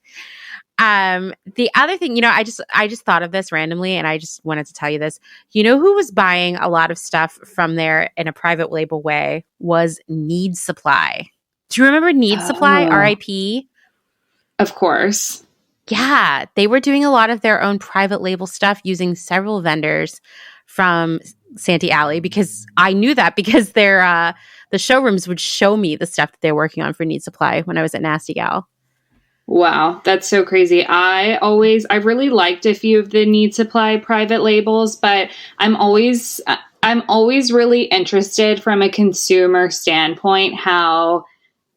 The other thing, I just thought of this randomly, and I just wanted to tell you this. Who was buying a lot of stuff from there in a private label way was Need Supply. Do you remember Need Supply, RIP? Of course. Yeah, they were doing a lot of their own private label stuff using several vendors from Santee Alley, because I knew that because their the showrooms would show me the stuff that they're working on for Need Supply when I was at Nasty Gal. Wow, that's so crazy. I really liked a few of the Need Supply private labels, but I'm always really interested from a consumer standpoint how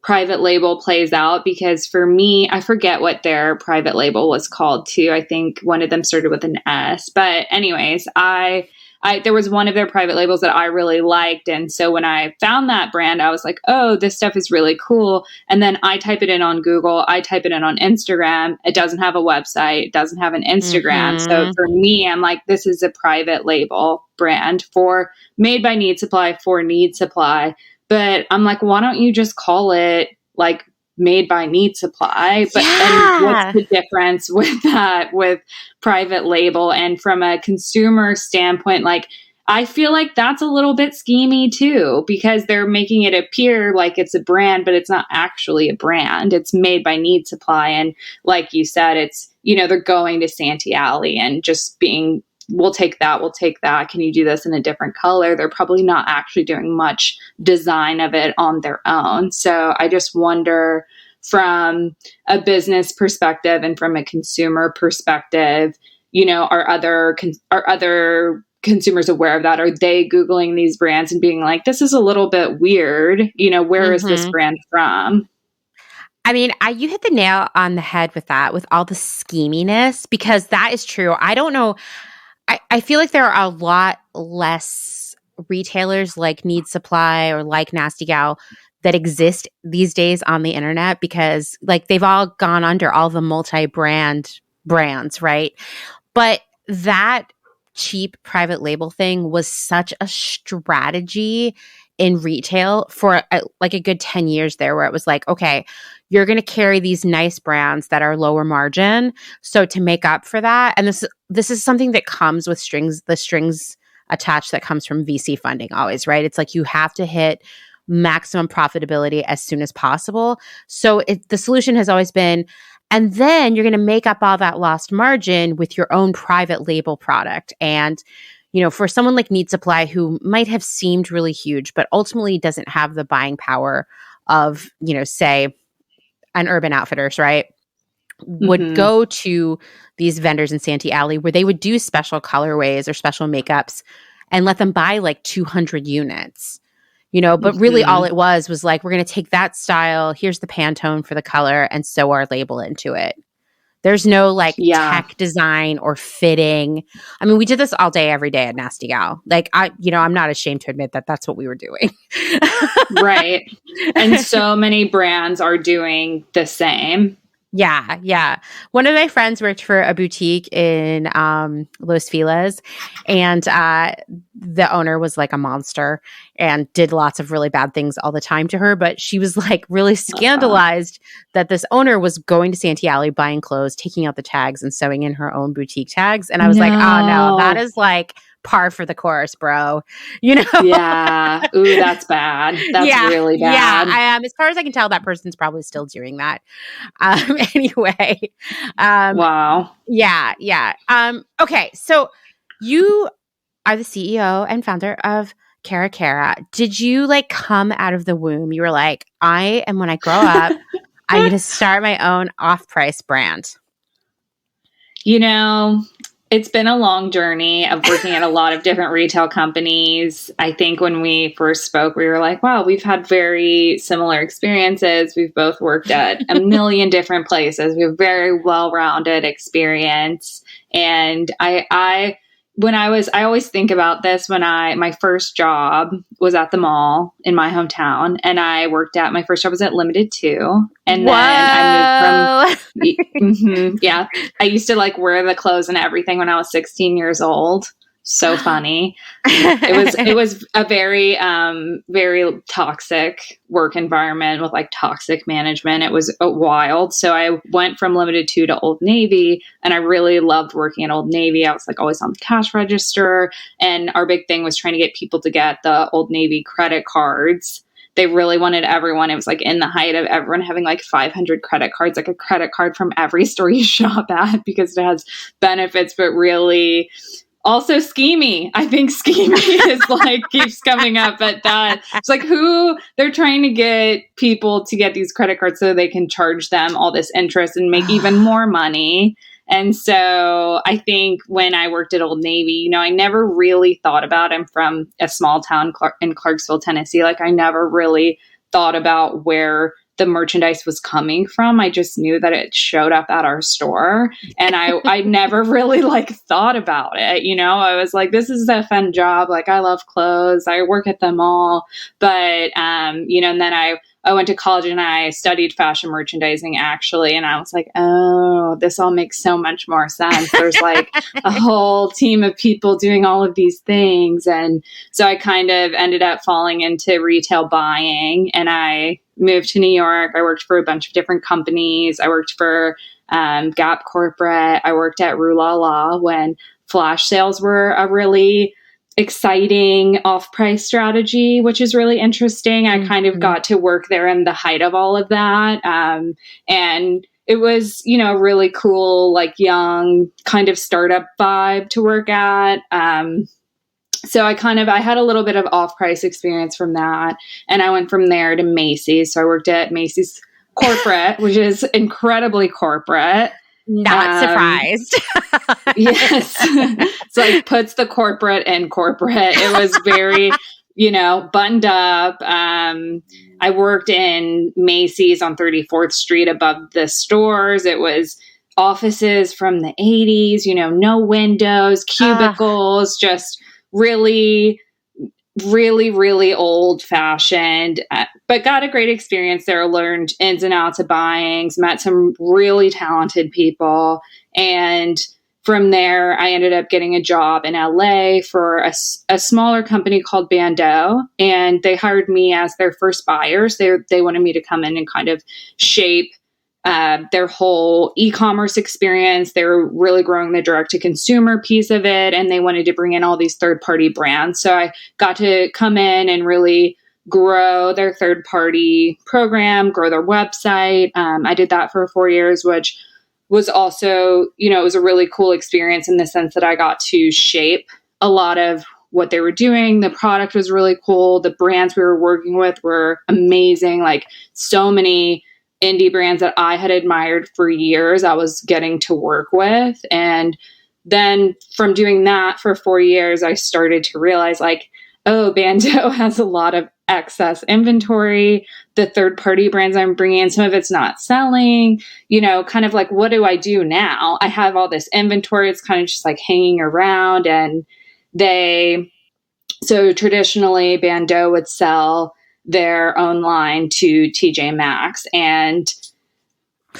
private label plays out, because for me, I forget what their private label was called too. I think one of them started with an S. But anyways, there was one of their private labels that I really liked. And so when I found that brand, I was like, oh, this stuff is really cool. And then I type it in on Google. I type it in on Instagram. It doesn't have a website. It doesn't have an Instagram. Mm-hmm. So for me, I'm like, this is a private label brand made by Need Supply for Need Supply. But I'm like, why don't you just call it like made by Need Supply? But and what's the difference with that, with private label? And from a consumer standpoint, like, I feel like that's a little bit schemy too, because they're making it appear like it's a brand, but it's not actually a brand. It's made by Need Supply. And like you said, it's, they're going to Santee Alley and just being, we'll take that. Can you do this in a different color? They're probably not actually doing much design of it on their own. So I just wonder, from a business perspective and from a consumer perspective, are other consumers aware of that? Are they Googling these brands and being like, this is a little bit weird? Where is this brand from? I mean, you hit the nail on the head with that, with all the scheminess, because that is true. I don't know. I feel like there are a lot less retailers like Need Supply or like Nasty Gal that exist these days on the internet, because like they've all gone under all the multi-brand brands, right? But that cheap private label thing was such a strategy in retail for like a good 10 years there, where it was like, okay, you're going to carry these nice brands that are lower margin. So to make up for that, and this is something that comes with the strings attached that comes from VC funding always, right? It's like you have to hit maximum profitability as soon as possible. So the solution has always been, and then you're going to make up all that lost margin with your own private label product. And for someone like Need Supply, who might have seemed really huge, but ultimately doesn't have the buying power of, say, an Urban Outfitters, right? Would go to these vendors in Santee Alley where they would do special colorways or special makeups and let them buy like 200 units, but really all it was like, we're going to take that style. Here's the Pantone for the color and sew our label into it. There's no tech design or fitting. I mean, we did this all day, every day at Nasty Gal. Like I'm not ashamed to admit that that's what we were doing. Right. And so many brands are doing the same. Yeah, yeah. One of my friends worked for a boutique in Los Feliz, and the owner was like a monster and did lots of really bad things all the time to her. But she was like really scandalized that this owner was going to Santee Alley, buying clothes, taking out the tags and sewing in her own boutique tags. And I was like, oh no, that is like par for the course, bro. Yeah. Ooh, that's bad. That's really bad. Yeah. As far as I can tell, that person's probably still doing that. Anyway. Wow. Yeah. Yeah. Okay. So you are the CEO and founder of Cara Cara. Did you come out of the womb? You were like, when I grow up, I'm going to start my own off-price brand. It's been a long journey of working at a lot of different retail companies. I think when we first spoke, we were like, wow, we've had very similar experiences. We've both worked at a million different places. We have very well-rounded experience. And I always think about this when my first job was at the mall in my hometown, and my first job was at Limited Too. And then I moved from, yeah, I used to wear the clothes and everything when I was 16 years old. So funny. It was a very, very toxic work environment with toxic management. It was wild. So I went from Limited Too to Old Navy, and I really loved working at Old Navy. I was always on the cash register, and our big thing was trying to get people to get the Old Navy credit cards. They really wanted everyone. It was in the height of everyone having 500 credit cards, a credit card from every store you shop at, because it has benefits, but really also schemy. I think schemy is keeps coming up, but it's who they're trying to get people to get these credit cards so they can charge them all this interest and make even more money. And so I think when I worked at Old Navy, I never really thought about, I'm from a small town in Clarksville, Tennessee. I never really thought about where the merchandise was coming from. I just knew that it showed up at our store, and I never really like thought about it. You know, I was like, this is a fun job. Like, I love clothes. I work at them all. But, you know, and then I went to college and I studied fashion merchandising actually. And I was like, oh, this all makes so much more sense. There's like a whole team of people doing all of these things. And so I kind of ended up falling into retail buying, and I moved to New York. I worked for a bunch of different companies. I worked for Gap Corporate. I worked at Rue La La when flash sales were a really exciting off-price strategy, which is really interesting. I kind of got to work there in the height of all of that. And it was, you know, really cool, like young kind of startup vibe to work at. So I had a little bit of off-price experience from that. And I went from there to Macy's. So I worked at Macy's corporate, which is incredibly corporate. Not surprised. Yes. So it puts the corporate in corporate. It was very, you know, buttoned up. I worked in Macy's on 34th Street above the stores. It was offices from the 80s, you know, no windows, cubicles, just really old fashioned, but got a great experience there, learned ins and outs of buying, met some really talented people. And from there, I ended up getting a job in LA for a smaller company called Bandeau. And they hired me as their first buyers. They wanted me to come in and kind of shape their whole e-commerce experience. They were really growing the direct-to-consumer piece of it, and they wanted to bring in all these third-party brands. So I got to come in and really grow their third-party program, grow their website. I did that for 4 years, which was also, you know, it was a really cool experience in the sense that I got to shape a lot of what they were doing. The product was really cool. The brands we were working with were amazing. Like, so many indie brands that I had admired for years, I was getting to work with. And then from doing that for 4 years, I started to realize, like, oh, Bandeau has a lot of excess inventory. The third-party brands I'm bringing in, some of it's not selling, you know, kind of like, what do I do now? I have all this inventory. It's kind of just like hanging around. And so traditionally Bandeau would sell their own line to TJ Maxx, and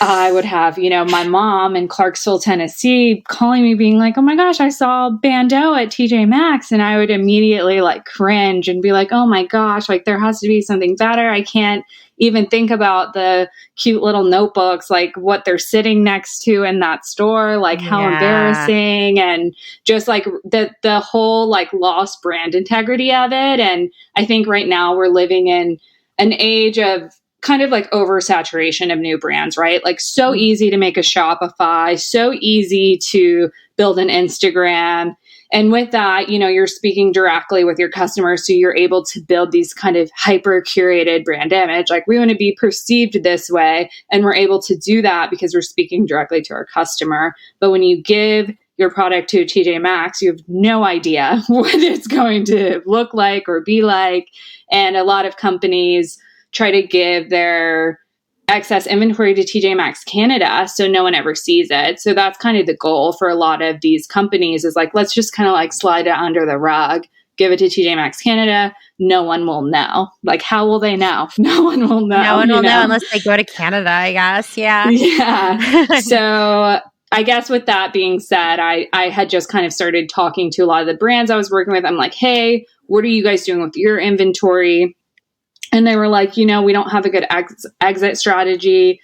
I would have, you know, my mom in Clarksville, Tennessee calling me being like, oh my gosh, I saw Bandeau at TJ Maxx. And I would immediately like cringe and be like, oh my gosh, like there has to be something better. I can't even think about the cute little notebooks, like what they're sitting next to in that store, like how embarrassing, and just like the whole like lost brand integrity of it. And I think right now we're living in an age of kind of like oversaturation of new brands, right? Like so easy to make a Shopify, so easy to build an Instagram. And with that, you know, you're speaking directly with your customers. So you're able to build these kind of hyper curated brand image. Like, we want to be perceived this way. And we're able to do that because we're speaking directly to our customer. But when you give your product to TJ Maxx, you have no idea what it's going to look like or be like. And a lot of companies try to give their excess inventory to TJ Maxx Canada so no one ever sees it. So that's kind of the goal for a lot of these companies, is like, let's just kind of like slide it under the rug, give it to TJ Maxx Canada. No one will know. Like, how will they know? No one will know. No one will know unless they go to Canada, I guess. Yeah. Yeah. So I guess with that being said, I had just kind of started talking to a lot of the brands I was working with. I'm like, hey, what are you guys doing with your inventory? And they were like, you know, we don't have a good exit strategy.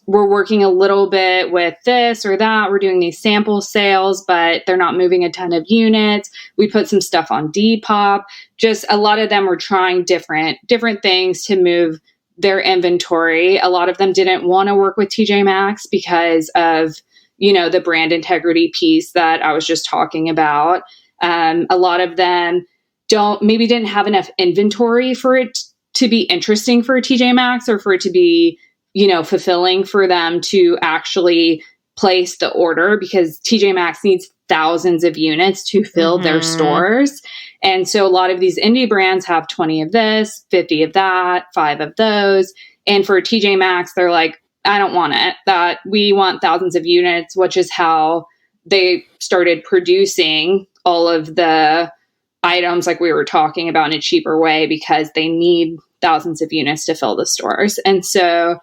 We're working a little bit with this or that. We're doing these sample sales, but they're not moving a ton of units. We put some stuff on Depop. Just a lot of them were trying different things to move their inventory. A lot of them didn't want to work with TJ Maxx because of, you know, the brand integrity piece that I was just talking about. A lot of them didn't have enough inventory for it to be interesting for TJ Maxx, or for it to be, you know, fulfilling for them to actually place the order, because TJ Maxx needs thousands of units to fill their stores. And so a lot of these indie brands have 20 of this, 50 of that, 5 of those. And for TJ Maxx, they're like, I don't want it. That we want thousands of units, which is how they started producing all of the items like we were talking about in a cheaper way, because they need thousands of units to fill the stores. And so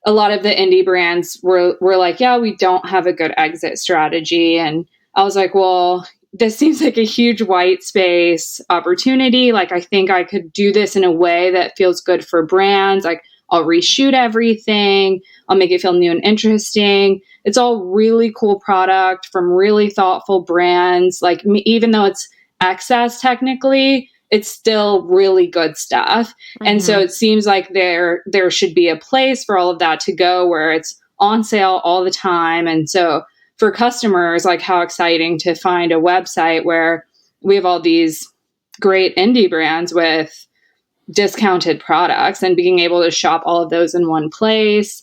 a lot of the indie brands were like, yeah, we don't have a good exit strategy. And I was like, well, this seems like a huge white space opportunity. Like, I think I could do this in a way that feels good for brands. Like, I'll reshoot everything. I'll make it feel new and interesting. It's all really cool product from really thoughtful brands. Like, even though it's excess technically, it's still really good stuff. Mm-hmm. And so it seems like there should be a place for all of that to go, where it's on sale all the time. And so for customers, like, how exciting to find a website where we have all these great indie brands with discounted products and being able to shop all of those in one place.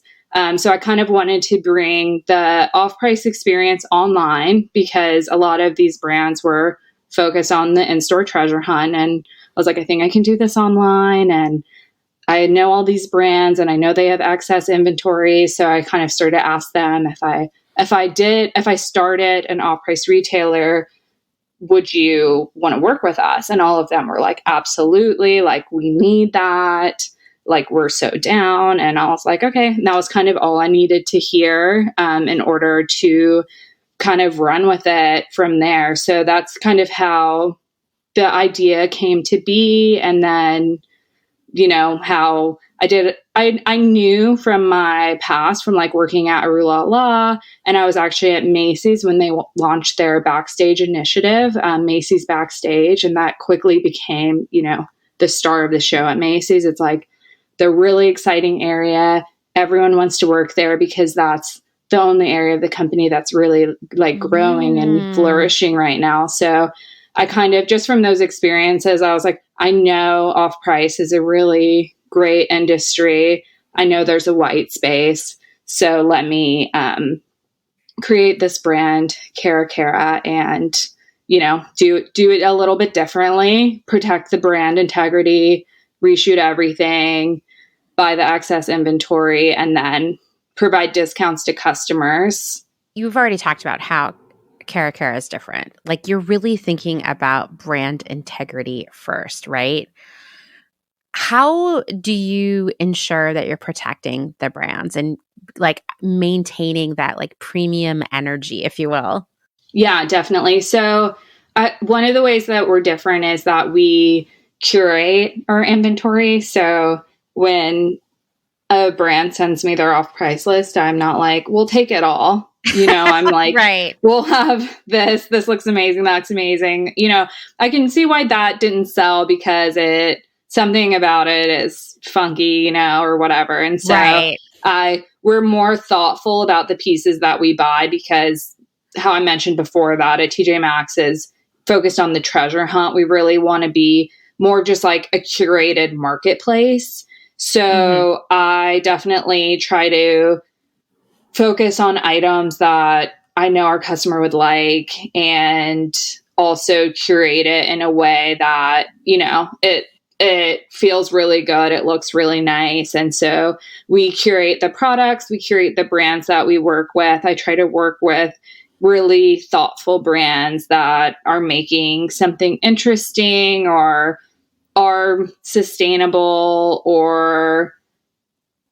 So I kind of wanted to bring the off-price experience online, because a lot of these brands were focused on the in-store treasure hunt. And I was like, I think I can do this online. And I know all these brands and I know they have excess inventory. So I kind of started to ask them, if I started an off-price retailer, would you want to work with us? And all of them were like, absolutely. Like, we need that. Like, we're so down. And I was like, okay. And that was kind of all I needed to hear in order to kind of run with it from there. So that's kind of how the idea came to be. And then, how I did it. I knew from my past, from like working at Rue La La, and I was actually at Macy's when they launched their Backstage initiative, Macy's Backstage, and that quickly became, the star of the show at Macy's. It's like the really exciting area. Everyone wants to work there because that's the only area of the company that's really like growing and flourishing right now. So I kind of, just from those experiences, I was like, I know off-price is a really great industry. I know there's a white space. So let me create this brand, Cara Cara, and, do it a little bit differently, protect the brand integrity, reshoot everything, buy the excess inventory, and then provide discounts to customers. You've already talked about how Cara Cara is different. Like, you're really thinking about brand integrity first, right? How do you ensure that you're protecting the brands and like maintaining that like premium energy, if you will? Yeah, definitely. So one of the ways that we're different is that we curate our inventory. So when a brand sends me their off-price list, I'm not like, we'll take it all. I'm like, right. We'll have this looks amazing. That's amazing. I can see why that didn't sell, because something about it is funky, or whatever. And so right. We're more thoughtful about the pieces that we buy, because how I mentioned before that at TJ Maxx is focused on the treasure hunt. We really want to be more just like a curated marketplace. So I definitely try to focus on items that I know our customer would like, and also curate it in a way that, it feels really good. It looks really nice. And so we curate the products, we curate the brands that we work with. I try to work with really thoughtful brands that are making something interesting, or are sustainable, or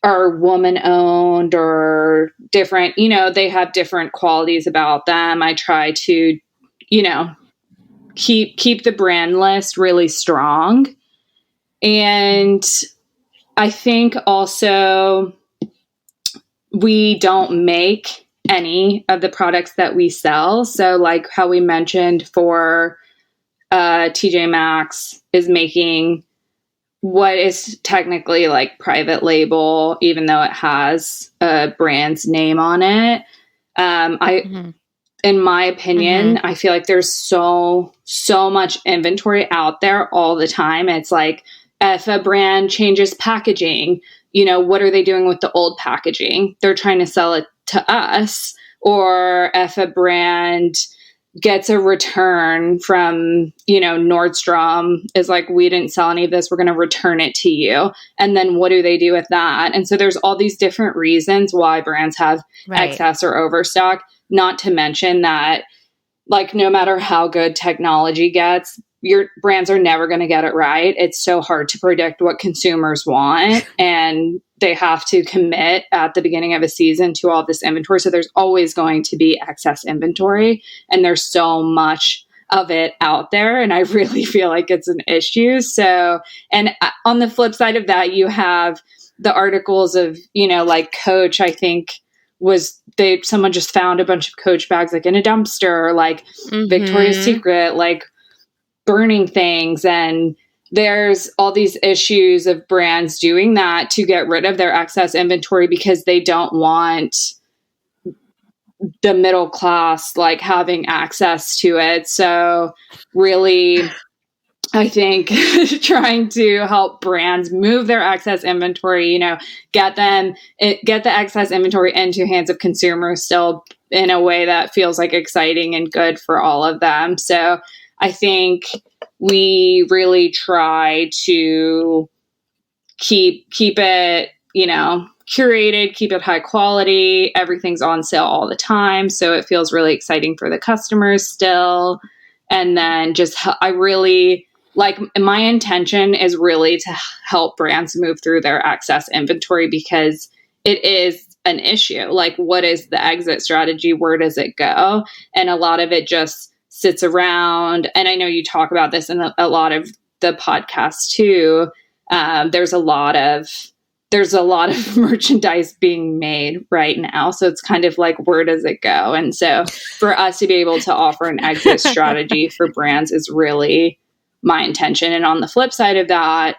are woman owned, or different, they have different qualities about them. I try to, keep the brand list really strong. And I think also we don't make any of the products that we sell. So like how we mentioned for TJ Maxx is making what is technically like private label, even though it has a brand's name on it. In my opinion, I feel like there's so much inventory out there all the time. It's like, if a brand changes packaging, what are they doing with the old packaging? They're trying to sell it to us. Or if a brand, gets a return from, Nordstrom is like, we didn't sell any of this. We're going to return it to you. And then what do they do with that? And so there's all these different reasons why brands have excess or overstock, not to mention that like, no matter how good technology gets, your brands are never going to get it right. It's so hard to predict what consumers want, and they have to commit at the beginning of a season to all this inventory. So there's always going to be excess inventory, and there's so much of it out there. And I really feel like it's an issue. So, and on the flip side of that, you have the articles of, like Coach, I think someone just found a bunch of Coach bags like in a dumpster, like Victoria's Secret, like burning things. And there's all these issues of brands doing that to get rid of their excess inventory because they don't want the middle class like having access to it. So really, I think trying to help brands move their excess inventory, get the excess inventory into hands of consumers still in a way that feels like exciting and good for all of them. So I think we really try to keep it, curated, keep it high quality. Everything's on sale all the time. So it feels really exciting for the customers still. And then I really like, my intention is really to help brands move through their excess inventory because it is an issue. Like, what is the exit strategy? Where does it go? And a lot of it just sits around. And I know you talk about this in a lot of the podcasts too. There's a lot of merchandise being made right now. So it's kind of like, where does it go? And so for us to be able to offer an exit strategy for brands is really my intention. And on the flip side of that,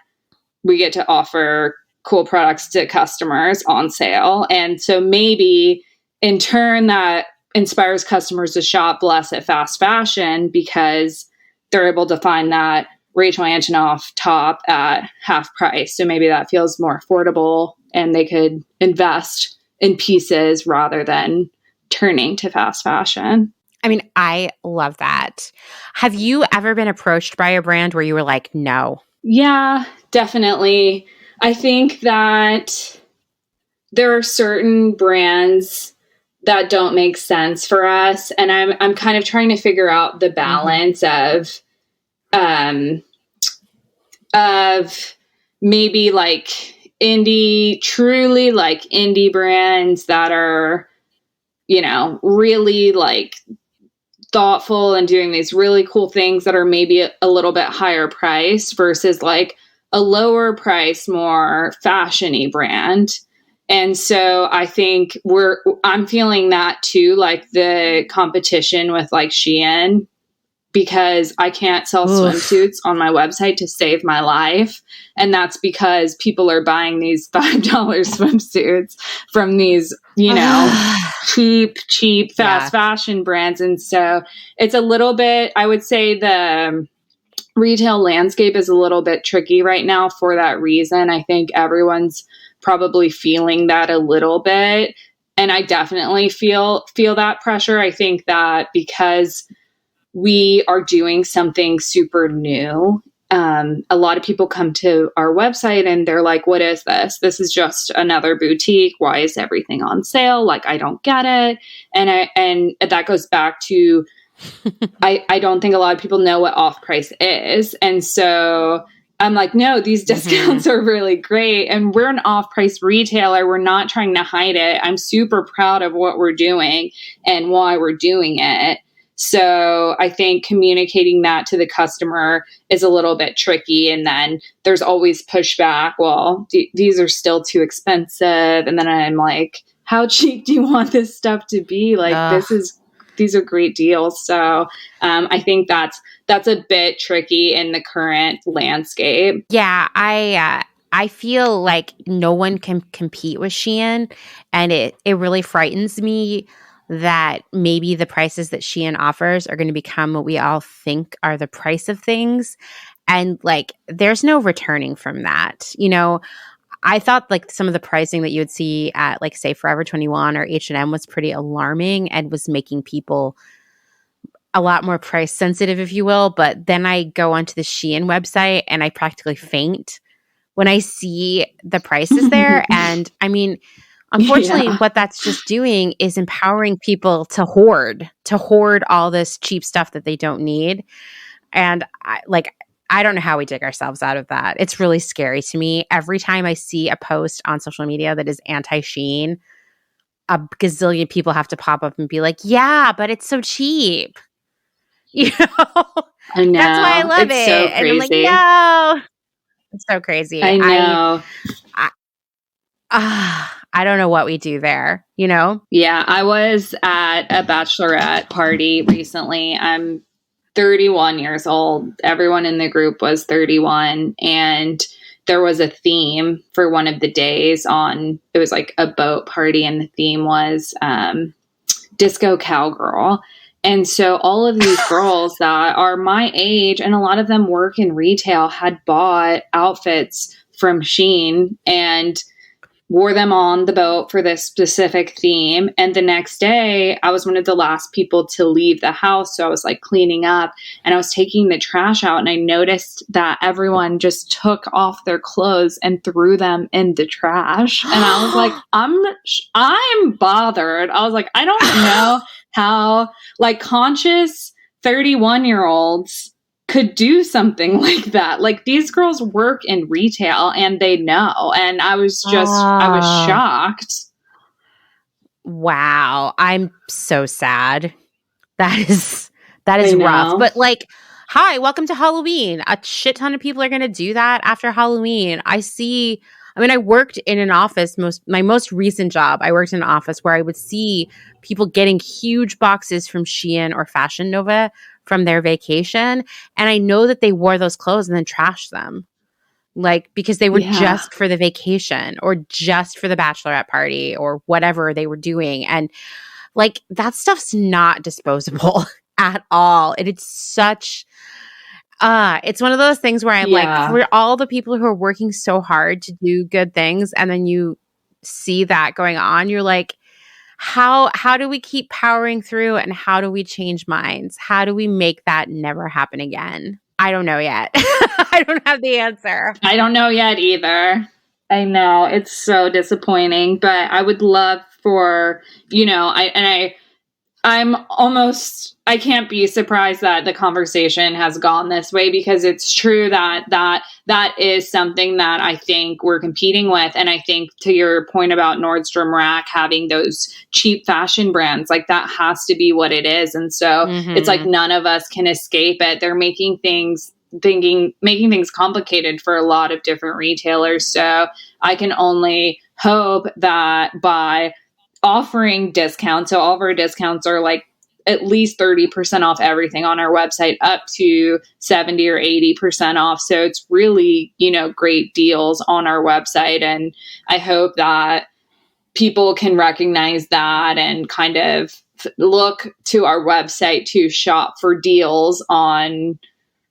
we get to offer cool products to customers on sale. And so maybe in turn that inspires customers to shop less at fast fashion because they're able to find that Rachel Antonoff top at half price. So maybe that feels more affordable and they could invest in pieces rather than turning to fast fashion. I mean, I love that. Have you ever been approached by a brand where you were like, no? Yeah, definitely. I think that there are certain brands that don't make sense for us. And I'm kind of trying to figure out the balance of maybe like truly like indie brands that are, really like thoughtful and doing these really cool things that are maybe a little bit higher price versus like a lower price, more fashion-y brand. And so I think I'm feeling that too, like the competition with like Shein, because I can't sell swimsuits on my website to save my life. And that's because people are buying these $5 swimsuits from these, cheap fast fashion brands. And so it's a little bit, I would say the retail landscape is a little bit tricky right now for that reason. I think everyone's probably feeling that a little bit. And I definitely feel that pressure. I think that because we are doing something super new, a lot of people come to our website and they're like, what is this? This is just another boutique. Why is everything on sale? Like, I don't get it. And that goes back to, I don't think a lot of people know what off-price is. And so I'm like, no, these discounts are really great. And we're an off-price retailer. We're not trying to hide it. I'm super proud of what we're doing and why we're doing it. So I think communicating that to the customer is a little bit tricky. And then there's always pushback. Well, these are still too expensive. And then I'm like, how cheap do you want this stuff to be? Like, these are great deals. So I think that's a bit tricky in the current landscape. Yeah, I feel like no one can compete with Shein, and it really frightens me that maybe the prices that Shein offers are going to become what we all think are the price of things. And like, there's no returning from that. I thought like some of the pricing that you would see at like say Forever 21 or H&M was pretty alarming and was making people a lot more price sensitive, if you will. But then I go onto the Shein website and I practically faint when I see the prices there. And I mean, unfortunately, what that's just doing is empowering people to hoard all this cheap stuff that they don't need. And I don't know how we dig ourselves out of that. It's really scary to me. Every time I see a post on social media that is anti-Shein, a gazillion people have to pop up and be like, yeah, but it's so cheap. You know? I know. That's why I love it's it. So and I'm like, crazy. no. It's so crazy. I know. I don't know what we do there, you know? Yeah, I was at a bachelorette party recently. I'm 31 years old. Everyone in the group was 31. And there was a theme for one of the days it was like a boat party. And the theme was disco cowgirl. And so all of these girls that are my age, and a lot of them work in retail, had bought outfits from Shein and wore them on the boat for this specific theme. And the next day, I was one of the last people to leave the house. So I was like cleaning up and I was taking the trash out, and I noticed that everyone just took off their clothes and threw them in the trash. And I was like, I'm bothered. I was like, I don't know how like conscious 31-year-olds could do something like that. Like, these girls work in retail and they know. And I was shocked. Wow. I'm so sad. That is rough. But like, hi, welcome to Halloween. A shit ton of people are going to do that after Halloween. I worked in an office, my most recent job, I worked in an office where I would see people getting huge boxes from Shein or Fashion Nova from their vacation. And I know that they wore those clothes and then trashed them. Like, because they were just for the vacation or just for the bachelorette party or whatever they were doing. And like, that stuff's not disposable at all. And it's such, it's one of those things where I'm like, for all the people who are working so hard to do good things, and then you see that going on, you're like, how do we keep powering through, and how do we change minds? How do we make that never happen again? I don't know yet. I don't have the answer. I don't know yet either. I know, it's so disappointing, but I would love for, I can't be surprised that the conversation has gone this way, because it's true that is something that I think we're competing with. And I think, to your point about Nordstrom Rack having those cheap fashion brands, like, that has to be what it is. And so it's like none of us can escape it. They're making things complicated for a lot of different retailers. So I can only hope that by offering discounts, so all of our discounts are like at least 30% off everything on our website, up to 70 or 80% off. So it's really, great deals on our website. And I hope that people can recognize that and kind of look to our website to shop for deals on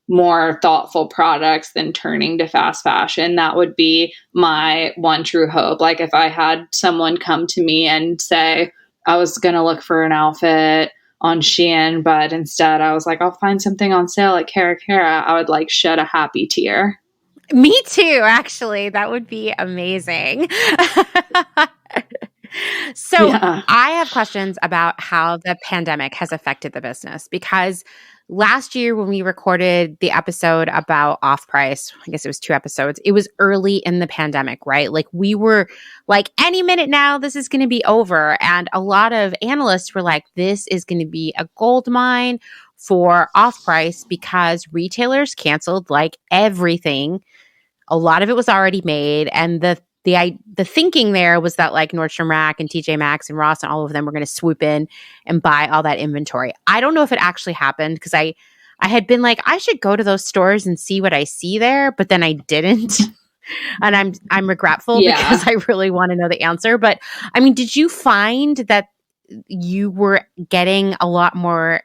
more thoughtful products than turning to fast fashion. That would be my one true hope. Like, if I had someone come to me and say, I was going to look for an outfit on Shein, but instead I was like, I'll find something on sale at Cara Cara, I would like shed a happy tear. Me too, actually. That would be amazing. So I have questions about how the pandemic has affected the business, because last year when we recorded the episode about off-price, I guess it was 2 episodes, it was early in the pandemic, right? Like, we were like, any minute now, this is going to be over. And a lot of analysts were like, this is going to be a gold mine for off-price, because retailers canceled like everything. A lot of it was already made. And the thinking there was that like Nordstrom Rack and TJ Maxx and Ross and all of them were going to swoop in and buy all that inventory. I don't know if it actually happened, because I had been like, I should go to those stores and see what I see there, but then I didn't. And I'm regretful because I really want to know the answer. But I mean, did you find that you were getting a lot more,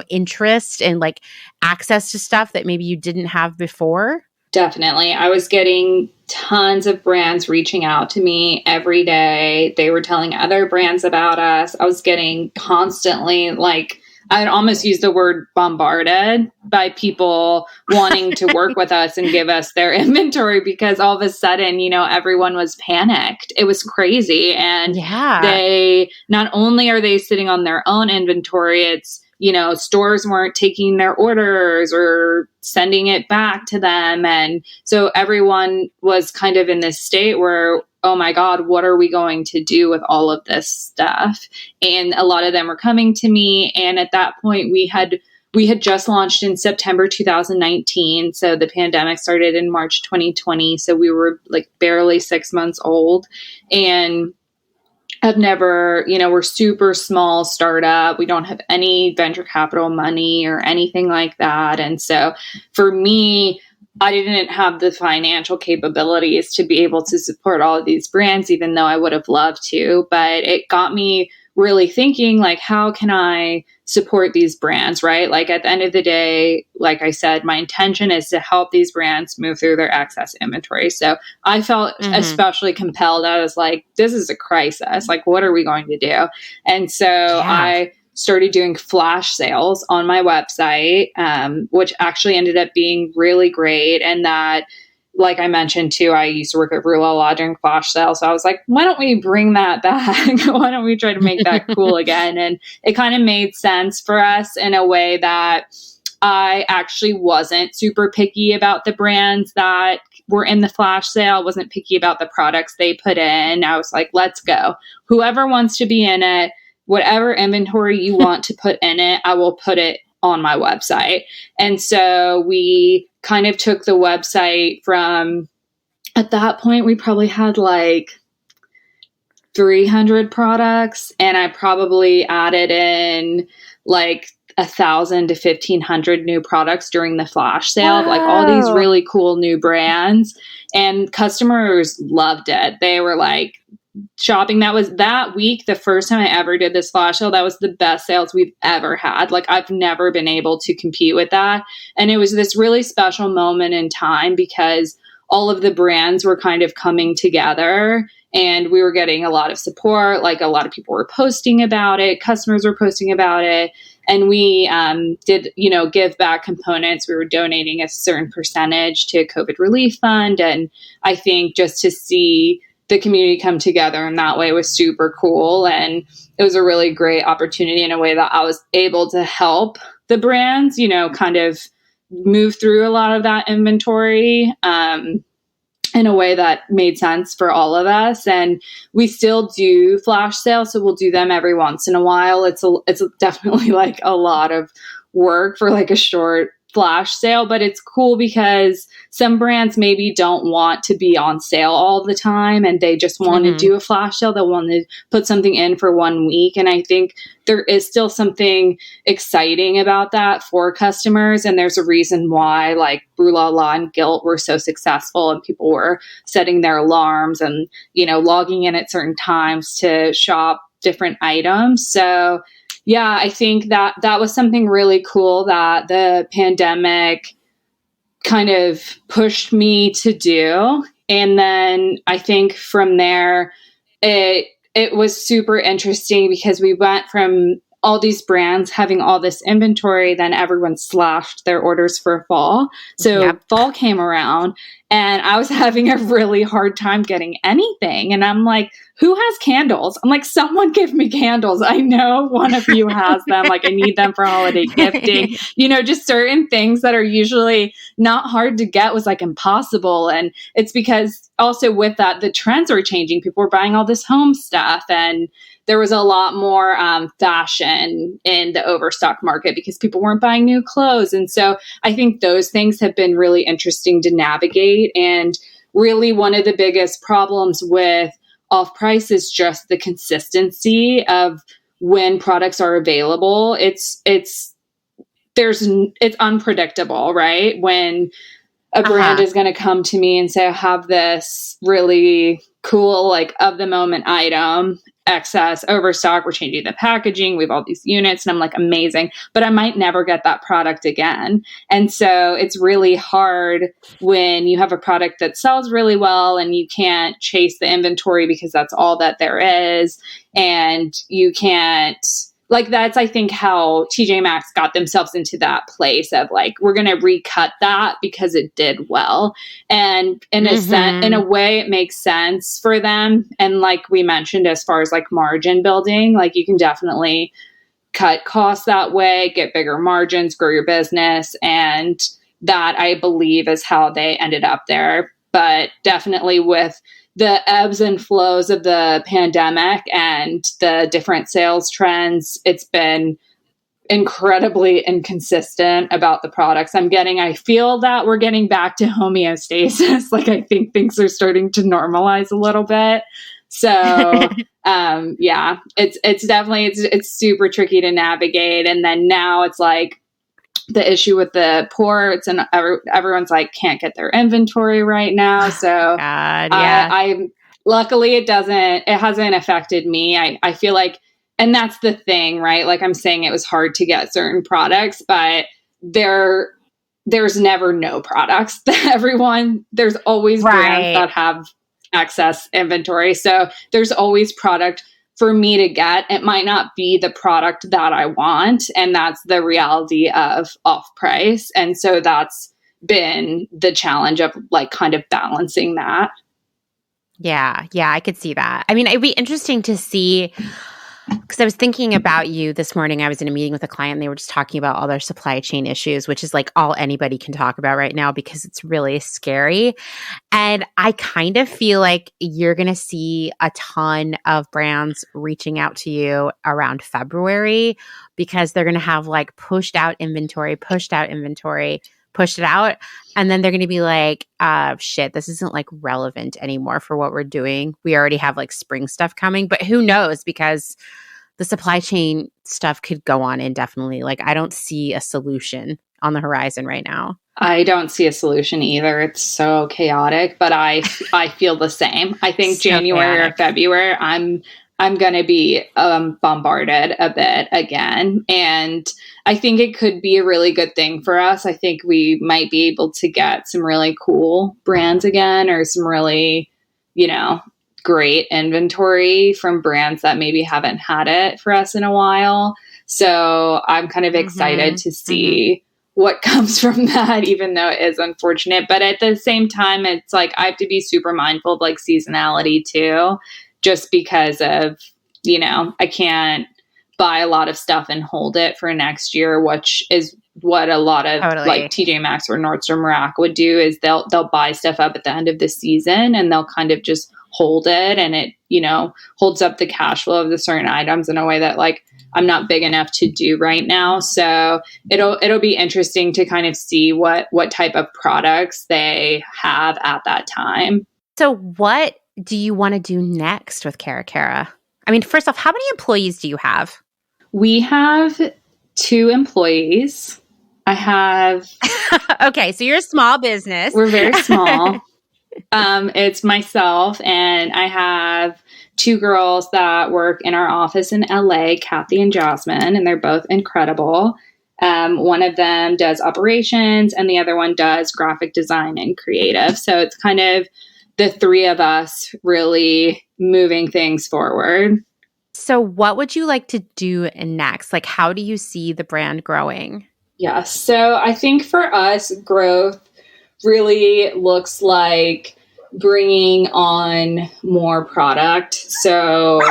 interest and like access to stuff that maybe you didn't have before? Definitely. I was getting tons of brands reaching out to me every day. They were telling other brands about us. I was getting constantly, like, I'd almost use the word bombarded by people wanting to work with us and give us their inventory, because all of a sudden, everyone was panicked. It was crazy. And they, not only are they sitting on their own inventory, it's, stores weren't taking their orders or sending it back to them. And so everyone was kind of in this state where, oh my God, what are we going to do with all of this stuff? And a lot of them were coming to me. And at that point, we had just launched in September 2019. So the pandemic started in March 2020. So we were like barely 6 months old. And I've never, we're super small startup. We don't have any venture capital money or anything like that. And so for me, I didn't have the financial capabilities to be able to support all of these brands, even though I would have loved to. But it got me really thinking, like, how can I support these brands, right? Like, at the end of the day, like I said, my intention is to help these brands move through their excess inventory. So I felt especially compelled. I was like, this is a crisis. Like, what are we going to do? And so I started doing flash sales on my website, which actually ended up being really great. And that, like I mentioned too, I used to work at Rue La La during flash sales. So I was like, why don't we bring that back? Why don't we try to make that cool again? And it kind of made sense for us in a way that I actually wasn't super picky about the brands that were in the flash sale. I wasn't picky about the products they put in. I was like, let's go. Whoever wants to be in it, whatever inventory you want to put in it, I will put it on my website. And so we kind of took the website from, at that point, we probably had like 300 products, and I probably added in like 1,000 to 1,500 new products during the flash sale, like all these really cool new brands, and customers loved it. They were like, shopping. That was that week, the first time I ever did this flash sale, that was the best sales we've ever had. Like, I've never been able to compete with that. And it was this really special moment in time because all of the brands were kind of coming together and we were getting a lot of support. Like, a lot of people were posting about it. Customers were posting about it. And we did, give back components. We were donating a certain percentage to a COVID relief fund. And I think just to see the community come together in that way was super cool. And it was a really great opportunity in a way that I was able to help the brands, kind of move through a lot of that inventory in a way that made sense for all of us. And we still do flash sales. So we'll do them every once in a while. It's definitely like a lot of work for like a short flash sale, but it's cool because some brands maybe don't want to be on sale all the time and they just want to do a flash sale. They'll want to put something in for 1 week. And I think there is still something exciting about that for customers. And there's a reason why like Rue La La and Gilt were so successful and people were setting their alarms and, logging in at certain times to shop different items. So yeah, I think that was something really cool that the pandemic kind of pushed me to do. And then I think from there, it was super interesting because we went from all these brands having all this inventory, then everyone slashed their orders for fall. So fall came around and I was having a really hard time getting anything. And I'm like, who has candles? I'm like, someone give me candles. I know one of you has them. Like, I need them for holiday gifting. Just certain things that are usually not hard to get was like impossible. And it's because also with that, the trends are changing. People were buying all this home stuff and there was a lot more fashion in the overstock market because people weren't buying new clothes. And so I think those things have been really interesting to navigate. And really one of the biggest problems with off price is just the consistency of when products are available. It's unpredictable, right? When a brand is going to come to me and say, I have this really cool, like of the moment item, excess, overstock, we're changing the packaging, we have all these units. And I'm like, amazing, but I might never get that product again. And so it's really hard when you have a product that sells really well and you can't chase the inventory because that's all that there is. And you can't like, that's, I think, how TJ Maxx got themselves into that place of like, we're going to recut that because it did well. And in a way, it makes sense for them. And like we mentioned, as far as like margin building, like you can definitely cut costs that way, get bigger margins, grow your business. And that, I believe, is how they ended up there. But definitely with the ebbs and flows of the pandemic and the different sales trends, it's been incredibly inconsistent about the products I'm getting. I feel that we're getting back to homeostasis. Like, I think things are starting to normalize a little bit. So, yeah, it's definitely, it's super tricky to navigate. And then now it's like, the issue with the ports and everyone's like, can't get their inventory right now. So God, yeah. I luckily it hasn't affected me. I feel like, and that's the thing, right? Like I'm saying, it was hard to get certain products, but there's never no products. There's always brands that have excess inventory. So there's always product for me to get. It might not be the product that I want. And that's the reality of off price. And so that's been the challenge of like kind of balancing that. Yeah, I could see that. I mean, it'd be interesting to see, because I was thinking about you this morning. I was in a meeting with a client and they were just talking about all their supply chain issues, which is like all anybody can talk about right now because it's really scary. And I kind of feel like you're going to see a ton of brands reaching out to you around February because they're going to have like pushed it out, and then they're going to be like, shit, this isn't like relevant anymore for what we're doing. We already have like spring stuff coming, but who knows, because the supply chain stuff could go on indefinitely. Like, I don't see a solution on the horizon right now. I don't see a solution either. It's so chaotic, but I feel the same. I think so January chaotic. Or February, I'm going to be bombarded a bit again. And I think it could be a really good thing for us. I think we might be able to get some really cool brands again, or some really, great inventory from brands that maybe haven't had it for us in a while. So I'm kind of excited to see what comes from that, even though it is unfortunate. But at the same time, it's like I have to be super mindful of like seasonality too, just because of, I can't buy a lot of stuff and hold it for next year, which is what a lot of like TJ Maxx or Nordstrom Rack would do, is they'll buy stuff up at the end of the season and they'll kind of just hold it, and it, holds up the cash flow of the certain items in a way that like I'm not big enough to do right now. So it'll be interesting to kind of see what type of products they have at that time. So what do you want to do next with Cara Cara? I mean, first off, how many employees do you have? We have 2 employees. I have... Okay, so you're a small business. We're very small. It's myself, and I have 2 girls that work in our office in LA, Kathy and Jasmine, and they're both incredible. One of them does operations and the other one does graphic design and creative. So it's kind of the 3 of us really moving things forward. So what would you like to do next? Like, how do you see the brand growing? Yeah, so I think for us, growth really looks like bringing on more product. So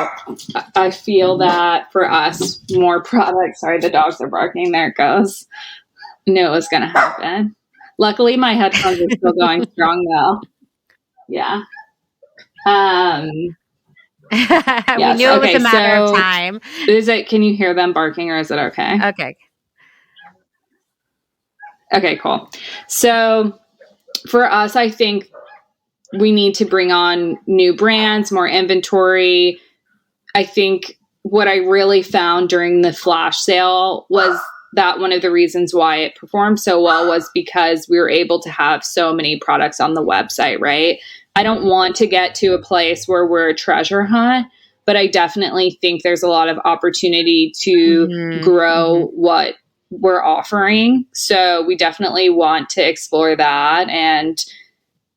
I feel that for us, more product. Sorry, the dogs are barking. There it goes. I knew it was going to happen. Luckily, my headphones are still going strong, though. Yeah. We knew it was a matter of time. Can you hear them barking, or is it okay? Okay, cool. So for us, I think we need to bring on new brands, more inventory. I think what I really found during the flash sale was that one of the reasons why it performed so well was because we were able to have so many products on the website, right? I don't want to get to a place where we're a treasure hunt, but I definitely think there's a lot of opportunity to grow what we're offering. So we definitely want to explore that and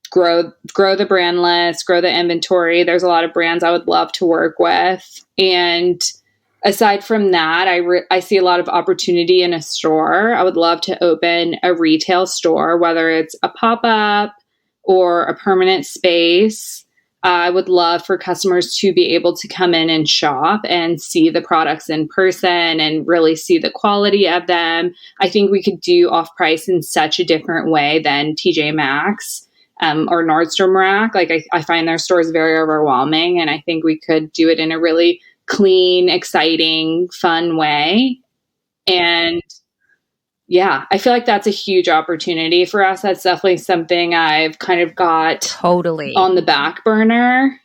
grow the brand list, grow the inventory. There's a lot of brands I would love to work with. And aside from that, I see a lot of opportunity in a store. I would love to open a retail store, whether it's a pop-up or a permanent space. I would love for customers to be able to come in and shop and see the products in person and really see the quality of them. I think we could do off-price in such a different way than TJ Maxx or Nordstrom Rack. Like I find their stores very overwhelming, and I think we could do it in a really clean, exciting, fun way. And yeah, I feel like that's a huge opportunity for us. That's definitely something I've kind of got totally on the back burner.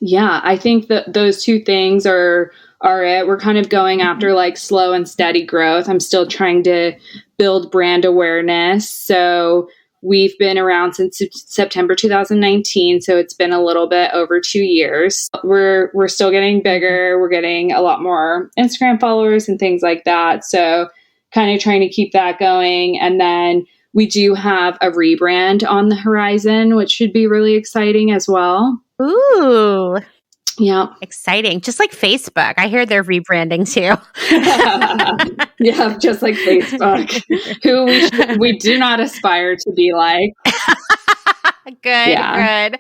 Yeah, I think that those two things are it. We're kind of going after like slow and steady growth. I'm still trying to build brand awareness. So we've been around since September 2019, so it's been a little bit over 2 years. We're still getting bigger. We're getting a lot more Instagram followers and things like that. So kind of trying to keep that going. And then we do have a rebrand on the horizon, which should be really exciting as well. Ooh. Yeah. Exciting. Just like Facebook. I hear they're rebranding too. Yeah, just like Facebook, who we do not aspire to be like. Good.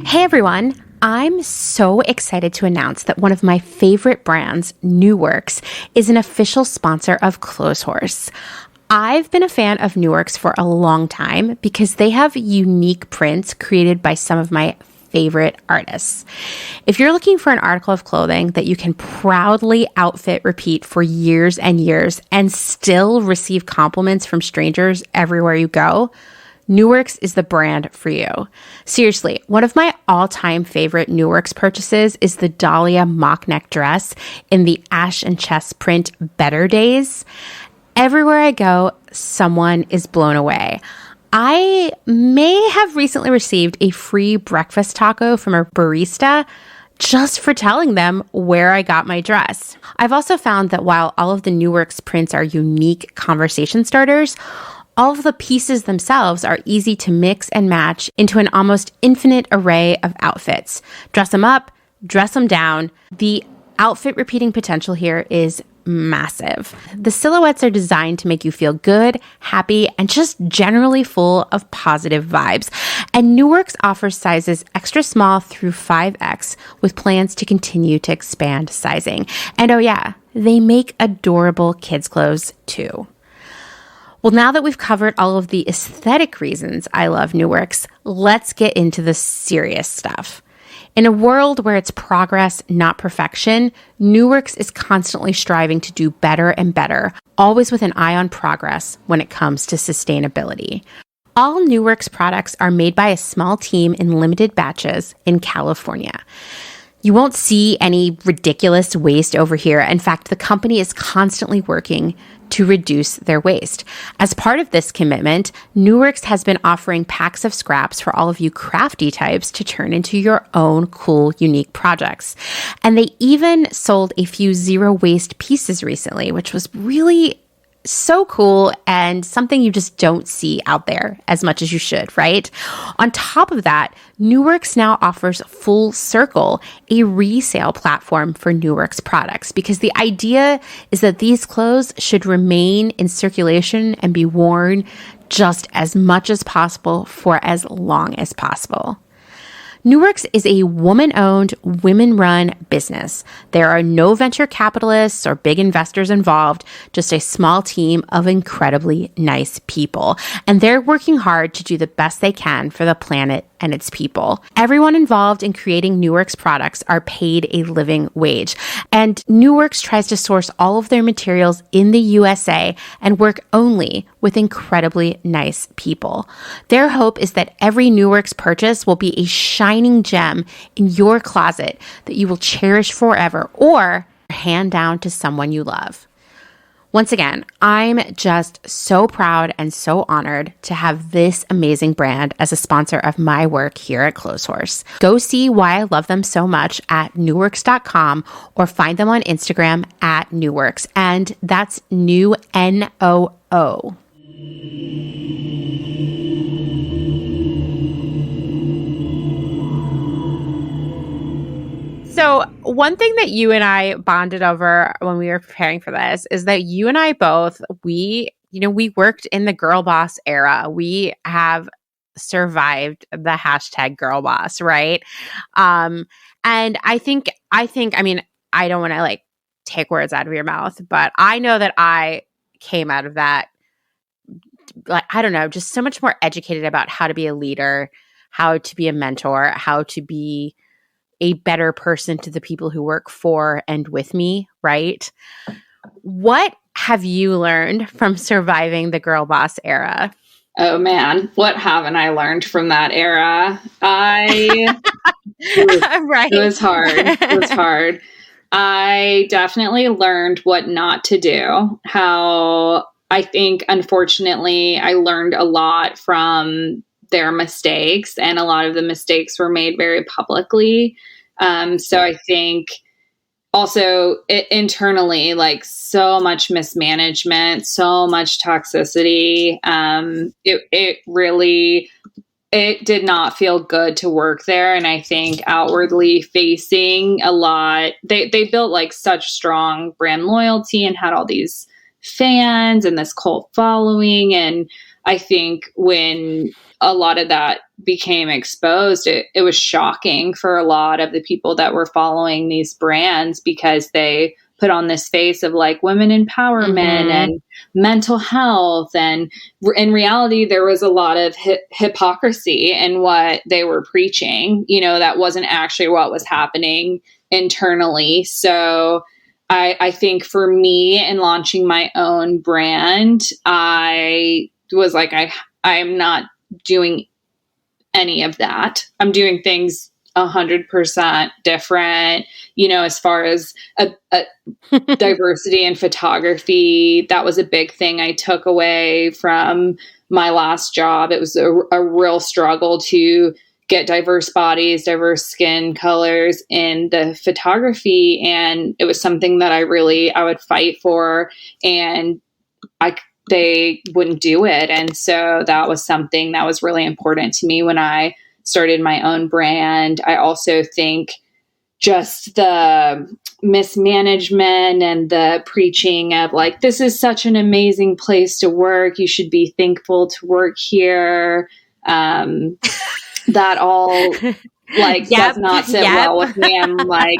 Hey everyone. I'm so excited to announce that one of my favorite brands, Newworks, is an official sponsor of Clotheshorse. I've been a fan of Newworks for a long time because they have unique prints created by some of my favorite artists. If you're looking for an article of clothing that you can proudly outfit repeat for years and years and still receive compliments from strangers everywhere you go, Newworks is the brand for you. Seriously, one of my all-time favorite Newworks purchases is the Dahlia mock neck dress in the Ash and Chess print Better Days. Everywhere I go, someone is blown away. I may have recently received a free breakfast taco from a barista just for telling them where I got my dress. I've also found that while all of the Newworks prints are unique conversation starters, all of the pieces themselves are easy to mix and match into an almost infinite array of outfits. Dress them up, dress them down. The outfit repeating potential here is massive. The silhouettes are designed to make you feel good, happy, and just generally full of positive vibes. And Newworks offers sizes extra small through 5X with plans to continue to expand sizing. And oh yeah, they make adorable kids' clothes too. Well, now that we've covered all of the aesthetic reasons I love Newworks, let's get into the serious stuff. In a world where it's progress, not perfection, Newworks is constantly striving to do better and better, always with an eye on progress when it comes to sustainability. All Newworks products are made by a small team in limited batches in California. You won't see any ridiculous waste over here. In fact, the company is constantly working to reduce their waste. As part of this commitment, Newworks has been offering packs of scraps for all of you crafty types to turn into your own cool, unique projects. And they even sold a few zero waste pieces recently, which was really so cool and something you just don't see out there as much as you should, right? On top of that, Newworks now offers Full Circle, a resale platform for Newworks products, because the idea is that these clothes should remain in circulation and be worn just as much as possible for as long as possible. Newworks is a woman-owned, women-run business. There are no venture capitalists or big investors involved, just a small team of incredibly nice people. And they're working hard to do the best they can for the planet and its people. Everyone involved in creating Newworks products are paid a living wage. And Newworks tries to source all of their materials in the USA and work only with incredibly nice people. Their hope is that every Newworks purchase will be a shining gem in your closet that you will cherish forever or hand down to someone you love. Once again, I'm just so proud and so honored to have this amazing brand as a sponsor of my work here at Clotheshorse. Go see why I love them so much at newworks.com or find them on Instagram at Newworks. And that's new Noo. So one thing that you and I bonded over when we were preparing for this is that you and I both, we worked in the girl boss era. We have survived the hashtag girl boss, right? And I think, I mean, I don't want to like take words out of your mouth, but I know that I came out of that, like, I don't know, just so much more educated about how to be a leader, how to be a mentor, how to be a better person to the people who work for and with me, right? What have you learned from surviving the girl boss era? Oh man, what haven't I learned from that era? Right. It was hard. It was hard. I definitely learned what not to do. How I think, unfortunately, I learned a lot from their mistakes, and a lot of the mistakes were made very publicly. So I think also internally, like so much mismanagement, so much toxicity. It did not feel good to work there. And I think outwardly facing a lot, they built like such strong brand loyalty and had all these fans and this cult following. And I think when a lot of that became exposed, it was shocking for a lot of the people that were following these brands, because they put on this face of like women empowerment and mental health. And in reality, there was a lot of hypocrisy in what they were preaching. You know, that wasn't actually what was happening internally. So I think for me, in launching my own brand, I was like, I'm not doing any of that. I'm doing things 100% different, you know, as far as a diversity in photography. That was a big thing I took away from my last job. It was a real struggle to get diverse bodies, diverse skin colors in the photography. And it was something that I would fight for, and they wouldn't do it. And so that was something that was really important to me when I started my own brand. I also think just the mismanagement and the preaching of like, this is such an amazing place to work, you should be thankful to work here. That all like does not sit well with me. I'm like,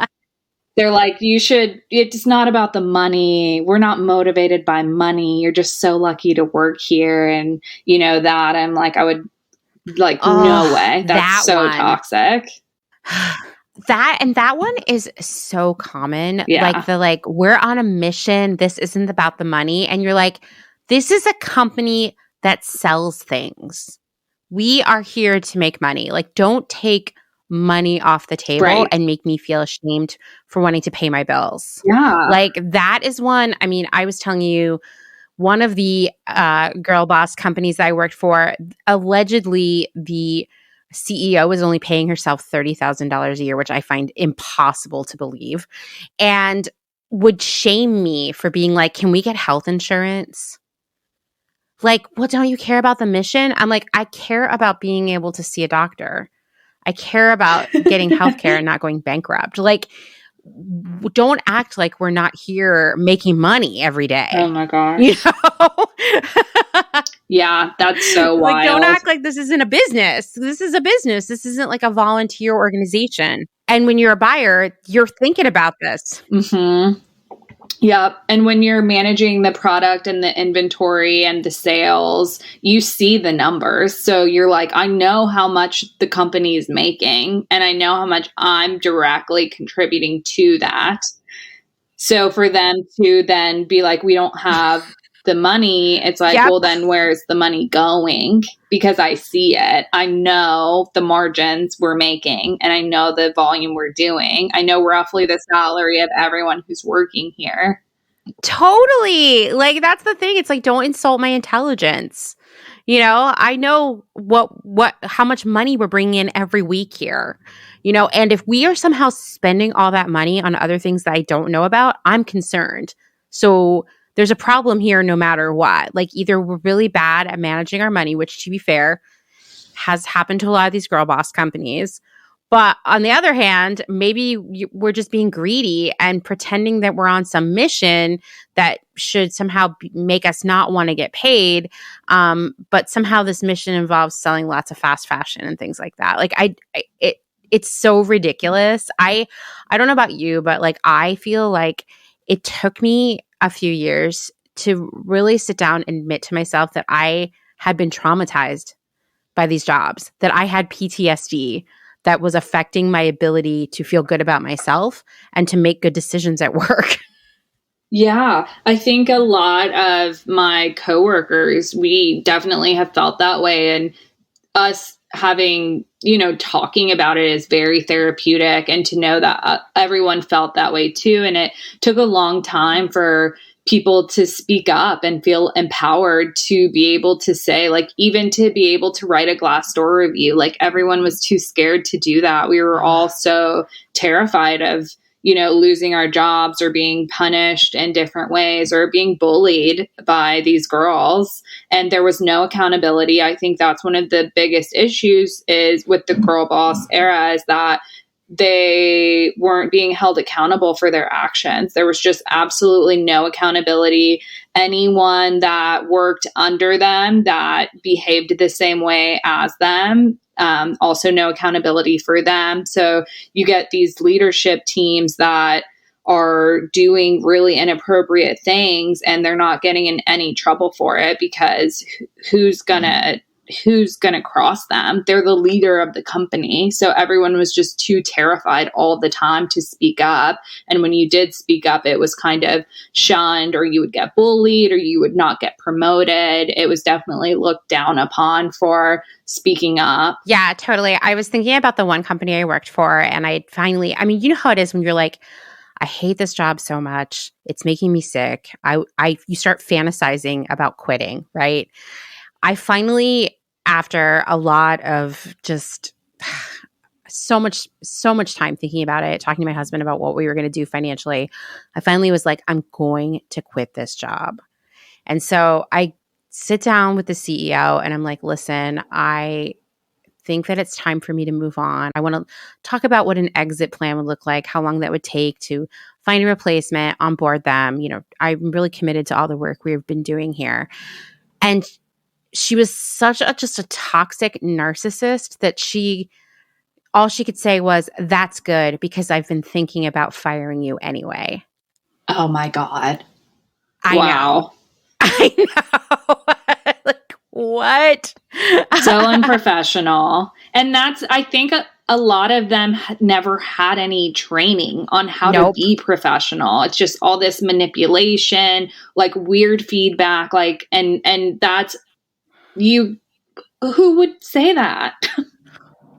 they're like, it's not about the money. We're not motivated by money. You're just so lucky to work here. And you know that I'm like, I would like, no way. That's so toxic. That one is so common. Yeah. Like we're on a mission. This isn't about the money. And you're like, this is a company that sells things. We are here to make money. Like, don't take money off the table and make me feel ashamed for wanting to pay my bills. Yeah. Like that is one. I mean, I was telling you, one of the girl boss companies I worked for, allegedly the CEO was only paying herself $30,000 a year, which I find impossible to believe, and would shame me for being like, can we get health insurance? Like, well, don't you care about the mission? I'm like, I care about being able to see a doctor. I care about getting healthcare and not going bankrupt. Like, don't act like we're not here making money every day. Oh my gosh. You know? Yeah, that's so wild. Like, don't act like this isn't a business. This is a business. This isn't like a volunteer organization. And when you're a buyer, you're thinking about this. Mm-hmm. Yep. And when you're managing the product and the inventory and the sales, you see the numbers. So you're like, I know how much the company is making, and I know how much I'm directly contributing to that. So for them to then be like, we don't have the money, it's like, well, then where's the money going? Because I see it. I know the margins we're making, and I know the volume we're doing. I know roughly the salary of everyone who's working here. Totally. Like, that's the thing. It's like, don't insult my intelligence. You know, I know how much money we're bringing in every week here, you know, and if we are somehow spending all that money on other things that I don't know about, I'm concerned. So there's a problem here no matter what. Like, either we're really bad at managing our money, which, to be fair, has happened to a lot of these girl boss companies, But on the other hand, maybe we're just being greedy and pretending that we're on some mission that should somehow make us not want to get paid. But somehow this mission involves selling lots of fast fashion and things like that. Like it's so ridiculous. I don't know about you, but like I feel like it took me a few years to really sit down and admit to myself that I had been traumatized by these jobs, that I had PTSD that was affecting my ability to feel good about myself and to make good decisions at work. Yeah, I think a lot of my coworkers, we definitely have felt that way. And us having, talking about it is very therapeutic, and to know that everyone felt that way too. And it took a long time for people to speak up and feel empowered to be able to say, like, even to be able to write a Glassdoor review, like everyone was too scared to do that. We were all so terrified of, losing our jobs or being punished in different ways or being bullied by these girls. And there was no accountability. I think that's one of the biggest issues is with the girl boss era, is that they weren't being held accountable for their actions. There was just absolutely no accountability. Anyone that worked under them that behaved the same way as them, also no accountability for them. So you get these leadership teams that are doing really inappropriate things and they're not getting in any trouble for it, because who's gonna cross them? They're the leader of the company. So everyone was just too terrified all the time to speak up. And when you did speak up, it was kind of shunned, or you would get bullied, or you would not get promoted. It was definitely looked down upon for speaking up. Yeah, totally. I was thinking about the one company I worked for, and I finally, you know how it is when you're like, I hate this job so much. It's making me sick. You start fantasizing about quitting, right? I finally, after a lot of just so much time thinking about it, talking to my husband about what we were going to do financially, I finally was like, I'm going to quit this job. And so I sit down with the CEO and I'm like, listen, I think that it's time for me to move on. I want to talk about what an exit plan would look like, how long that would take to find a replacement, onboard them. I'm really committed to all the work we've been doing here. And she was just a toxic narcissist that all she could say was, that's good because I've been thinking about firing you anyway. Oh my God. Wow. I know. Like, what? So unprofessional. And I think a lot of them never had any training on how to be professional. It's just all this manipulation, like weird feedback, like, and that's, who would say that?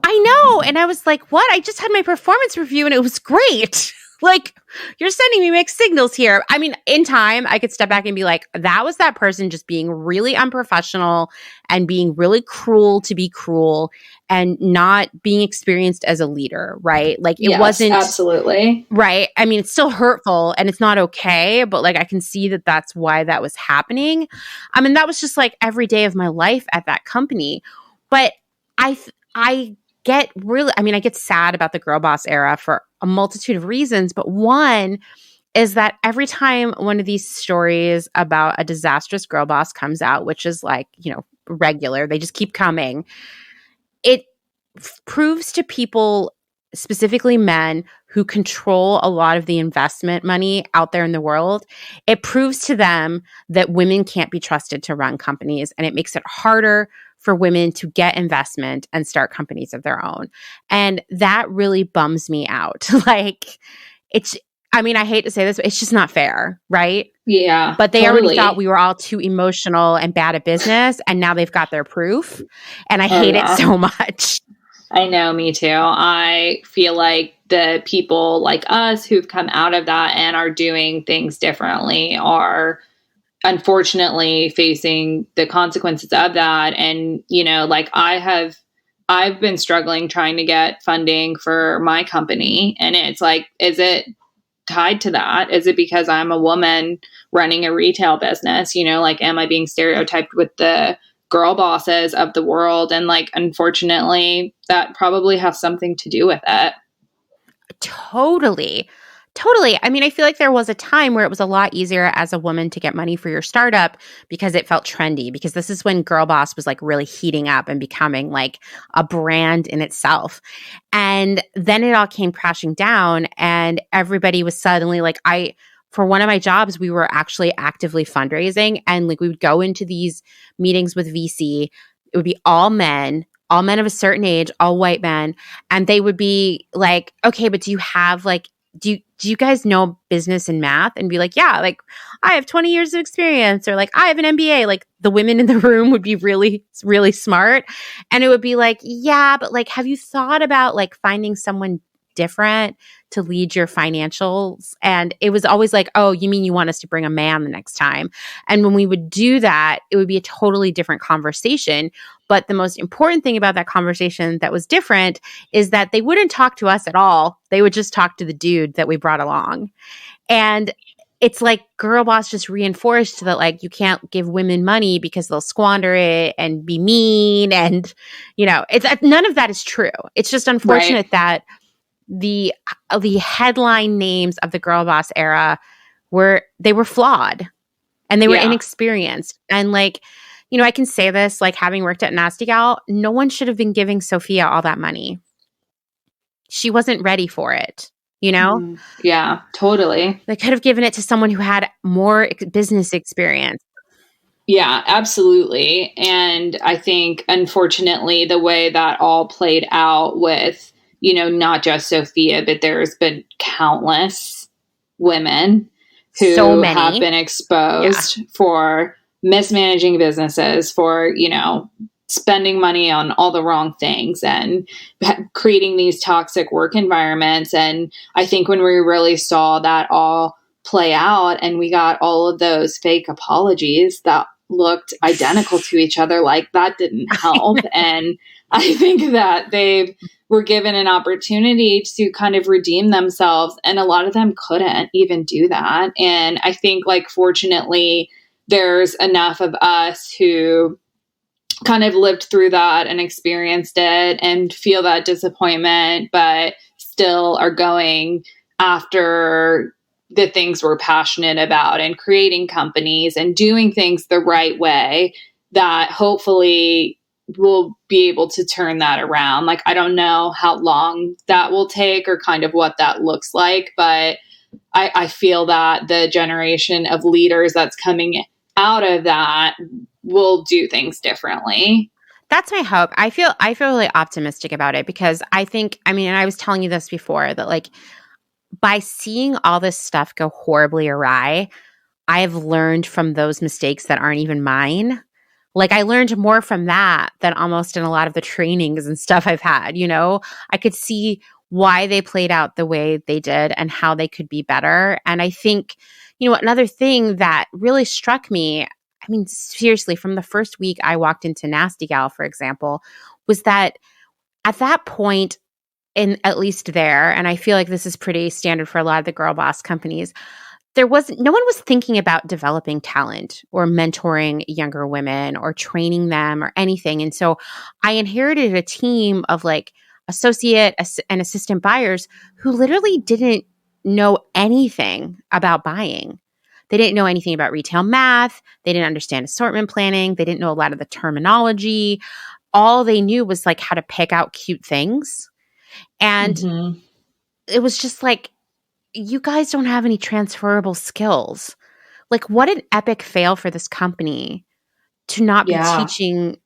I know. And I was like, what? I just had my performance review and it was great. Like, you're sending me mixed signals here. In time, I could step back and be like, that was that person just being really unprofessional and being really cruel to be cruel and not being experienced as a leader, right? Like, it wasn't. Absolutely. Right. It's still hurtful and it's not okay, but like, I can see that that's why that was happening. That was just like every day of my life at that company. But I get really, I get sad about the girl boss era for a multitude of reasons, but one is that every time one of these stories about a disastrous girl boss comes out, which is like, regular, they just keep coming, it proves to people, specifically men who control a lot of the investment money out there in the world, it proves to them that women can't be trusted to run companies, and it makes it harder for women to get investment and start companies of their own. And that really bums me out. Like, I hate to say this, but it's just not fair, right? Yeah. But they totally. already thought we were all too emotional and bad at business, and now they've got their proof. And I hate it so much. I know, me too. I feel like the people like us who've come out of that and are doing things differently are unfortunately facing the consequences of that. And, like I've been struggling trying to get funding for my company. And it's like, is it tied to that? Is it because I'm a woman running a retail business? Like, am I being stereotyped with the girl bosses of the world. And like, unfortunately, that probably has something to do with it. Totally. Totally. I mean, I feel like there was a time where it was a lot easier as a woman to get money for your startup because it felt trendy, because this is when Girl Boss was like really heating up and becoming like a brand in itself. And then it all came crashing down, and everybody was suddenly like, for one of my jobs, we were actually actively fundraising, and like we would go into these meetings with VC. It would be all men of a certain age, all white men. And they would be like, okay, but do you have like, do you guys know business and math? And be like, yeah, like I have 20 years of experience, or like I have an MBA. Like the women in the room would be really, really smart. And it would be like, yeah, but like, have you thought about like finding someone different to lead your financials? And it was always like, oh, you mean you want us to bring a man the next time? And when we would do that, it would be a totally different conversation. But the most important thing about that conversation that was different is that they wouldn't talk to us at all. They would just talk to the dude that we brought along. And it's like Girl Boss just reinforced that like you can't give women money because they'll squander it and be mean. And, you know, it's none of that is true. It's just unfortunate that the headline names of the Girl Boss era were flawed, and they were inexperienced. And like, you know, I can say this, like having worked at Nasty Gal, no one should have been giving Sophia all that money. She wasn't ready for it, you know? Yeah, totally. They could have given it to someone who had more business experience. Yeah, absolutely. And I think, unfortunately, the way that all played out with, you know, not just Sophia, but there's been countless women who have been exposed for mismanaging businesses, for, you know, spending money on all the wrong things and creating these toxic work environments. And I think when we really saw that all play out and we got all of those fake apologies that looked identical to each other, like that didn't help. And I think that they were given an opportunity to kind of redeem themselves, and a lot of them couldn't even do that. And I think, like, fortunately, there's enough of us who kind of lived through that and experienced it and feel that disappointment, but still are going after the things we're passionate about and creating companies and doing things the right way, that hopefully we'll be able to turn that around. Like, I don't know how long that will take or kind of what that looks like, but I feel that the generation of leaders that's coming out of that will do things differently. That's my hope. I feel really optimistic about it, because I think, I mean, and I was telling you this before, that like by seeing all this stuff go horribly awry, I've learned from those mistakes that aren't even mine. Like I learned more from that than almost in a lot of the trainings and stuff I've had, you know? I could see why they played out the way they did and how they could be better. And I think, you know, another thing that really struck me, I mean, seriously, from the first week I walked into Nasty Gal, for example, was that at that point, in at least there, and I feel like this is pretty standard for a lot of the girl boss companies, no one was thinking about developing talent or mentoring younger women or training them or anything. And so I inherited a team of like associate and assistant buyers who literally didn't know anything about buying. They didn't know anything about retail math. They didn't understand assortment planning. They didn't know a lot of the terminology. All they knew was like how to pick out cute things. And it was just like, you guys don't have any transferable skills. Like, what an epic fail for this company to not be teaching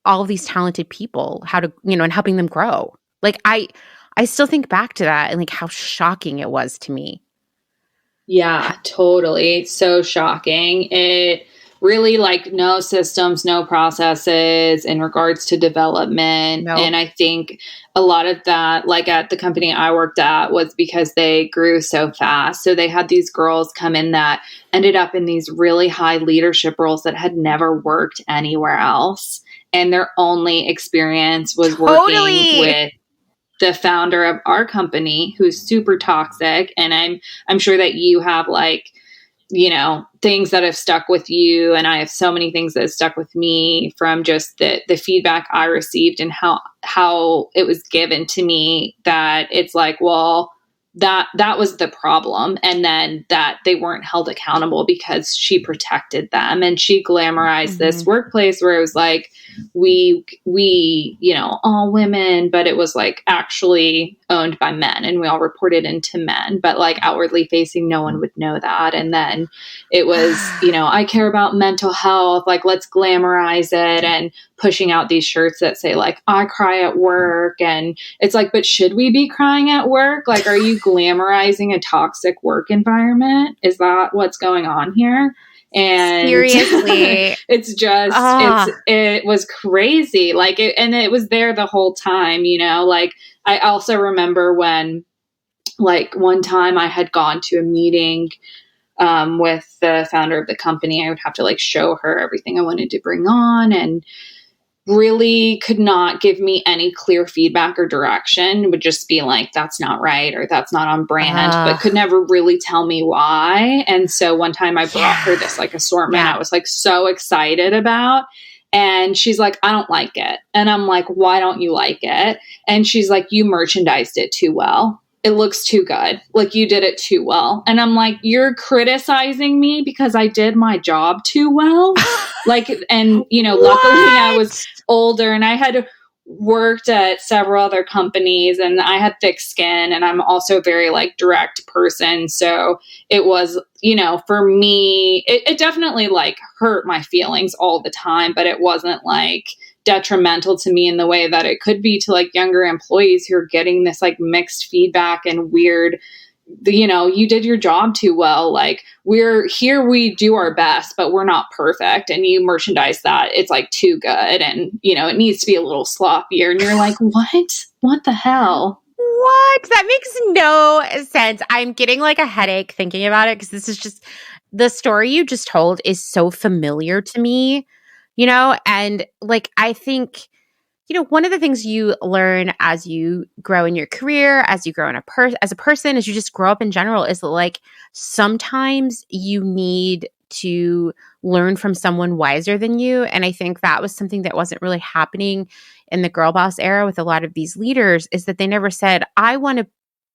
all of these talented people how to, you know, and helping them grow. Like, I still think back to that and like how shocking it was to me. Yeah, totally. So shocking. It really, like, no systems, no processes in regards to development. Nope. And I think a lot of that, like at the company I worked at, was because they grew so fast. So they had these girls come in that ended up in these really high leadership roles that had never worked anywhere else. And their only experience was working with the founder of our company, who's super toxic. And I'm sure that you have like things that have stuck with you. And I have so many things that have stuck with me from just the feedback I received and how it was given to me, that it's like, well, that was the problem. And then that they weren't held accountable because she protected them, and she glamorized this workplace where it was like, we, all women, but it was like actually owned by men, and we all reported into men, but like outwardly facing, no one would know that. And then it was, I care about mental health, like let's glamorize it, and pushing out these shirts that say like, I cry at work. And it's like, but should we be crying at work? Like, are you glamorizing a toxic work environment? Is that what's going on here? And seriously, it's just, it was crazy. Like, and it was there the whole time, like, I also remember when, like, one time I had gone to a meeting, with the founder of the company. I would have to like show her everything I wanted to bring on, and really could not give me any clear feedback or direction. Would just be like, that's not right, or that's not on brand, but could never really tell me why. And so one time I brought her this like assortment I was like so excited about. And she's like, I don't like it. And I'm like, why don't you like it? And she's like, you merchandised it too well. It looks too good. Like, you did it too well. And I'm like, you're criticizing me because I did my job too well? Like, and, luckily I was older and I had worked at several other companies, and I had thick skin, and I'm also a very like direct person. So it was, for me, it definitely like hurt my feelings all the time, but it wasn't like detrimental to me in the way that it could be to like younger employees who are getting this like mixed feedback and weird, you did your job too well. Like, we're here, we do our best, but we're not perfect. And you merchandise that it's like too good. And, it needs to be a little sloppier. And you're like, what the hell? What? That makes no sense. I'm getting like a headache thinking about it, because this is just, the story you just told is so familiar to me, and like, I think, one of the things you learn as you grow in your career, as you grow as a person, as you just grow up in general, is that like sometimes you need to learn from someone wiser than you. And I think that was something that wasn't really happening in the girl boss era with a lot of these leaders, is that they never said, I want to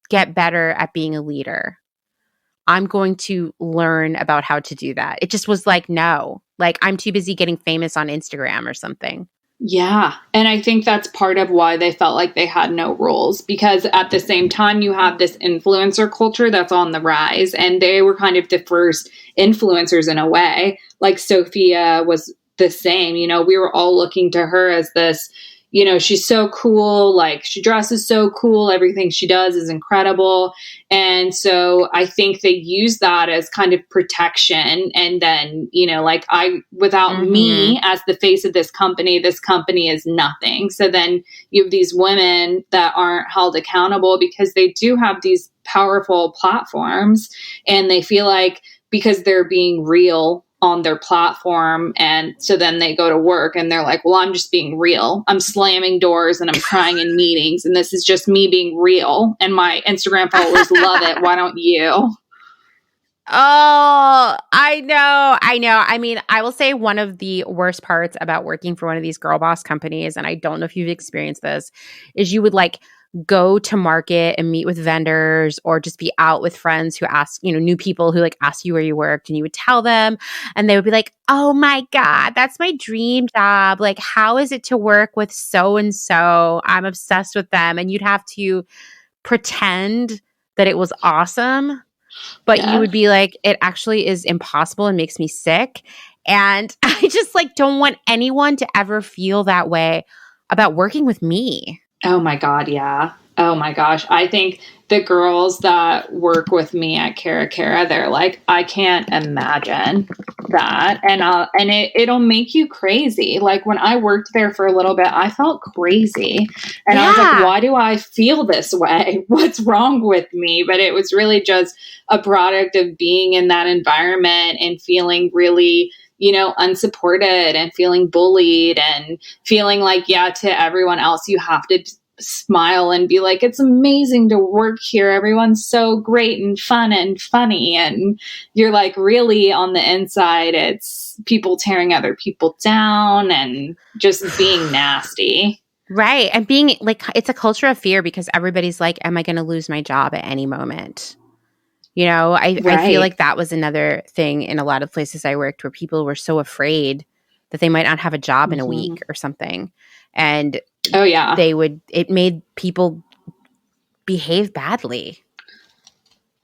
get better at being a leader. I'm going to learn about how to do that. It just was like, no, like, I'm too busy getting famous on Instagram or something. Yeah. And I think that's part of why they felt like they had no roles, because at the same time, you have this influencer culture that's on the rise, and they were kind of the first influencers in a way. Like, Sophia was the same, we were all looking to her as this, she's so cool. Like, she dresses so cool. Everything she does is incredible. And so I think they use that as kind of protection. And then, like, without me as the face of this company is nothing. So then you have these women that aren't held accountable because they do have these powerful platforms, and they feel like because they're being real on their platform. And so then they go to work and they're like, well, I'm just being real. I'm slamming doors and I'm crying in meetings, and this is just me being real. And my Instagram followers love it. Why don't you? Oh, I know. I mean, I will say one of the worst parts about working for one of these girl boss companies, and I don't know if you've experienced this, is you would like go to market and meet with vendors, or just be out with friends who ask, new people who like ask you where you worked, and you would tell them, and they would be like, oh my God, that's my dream job. Like, how is it to work with so-and-so? I'm obsessed with them. And you'd have to pretend that it was awesome, but you would be like, it actually is impossible and makes me sick. And I just like don't want anyone to ever feel that way about working with me. Oh my God. Yeah. Oh my gosh. I think the girls that work with me at Cara Cara, they're like, I can't imagine that. And it'll make you crazy. Like, when I worked there for a little bit, I felt crazy. And I was like, why do I feel this way? What's wrong with me? But it was really just a product of being in that environment and feeling really, unsupported, and feeling bullied, and feeling like, to everyone else, you have to smile and be like, it's amazing to work here. Everyone's so great and fun and funny. And you're like, really on the inside, it's people tearing other people down and just being nasty. Right. And being like, it's a culture of fear because everybody's like, am I going to lose my job at any moment? You know, I feel like that was another thing in a lot of places I worked where people were so afraid that they might not have a job in a week or something. And it made people behave badly.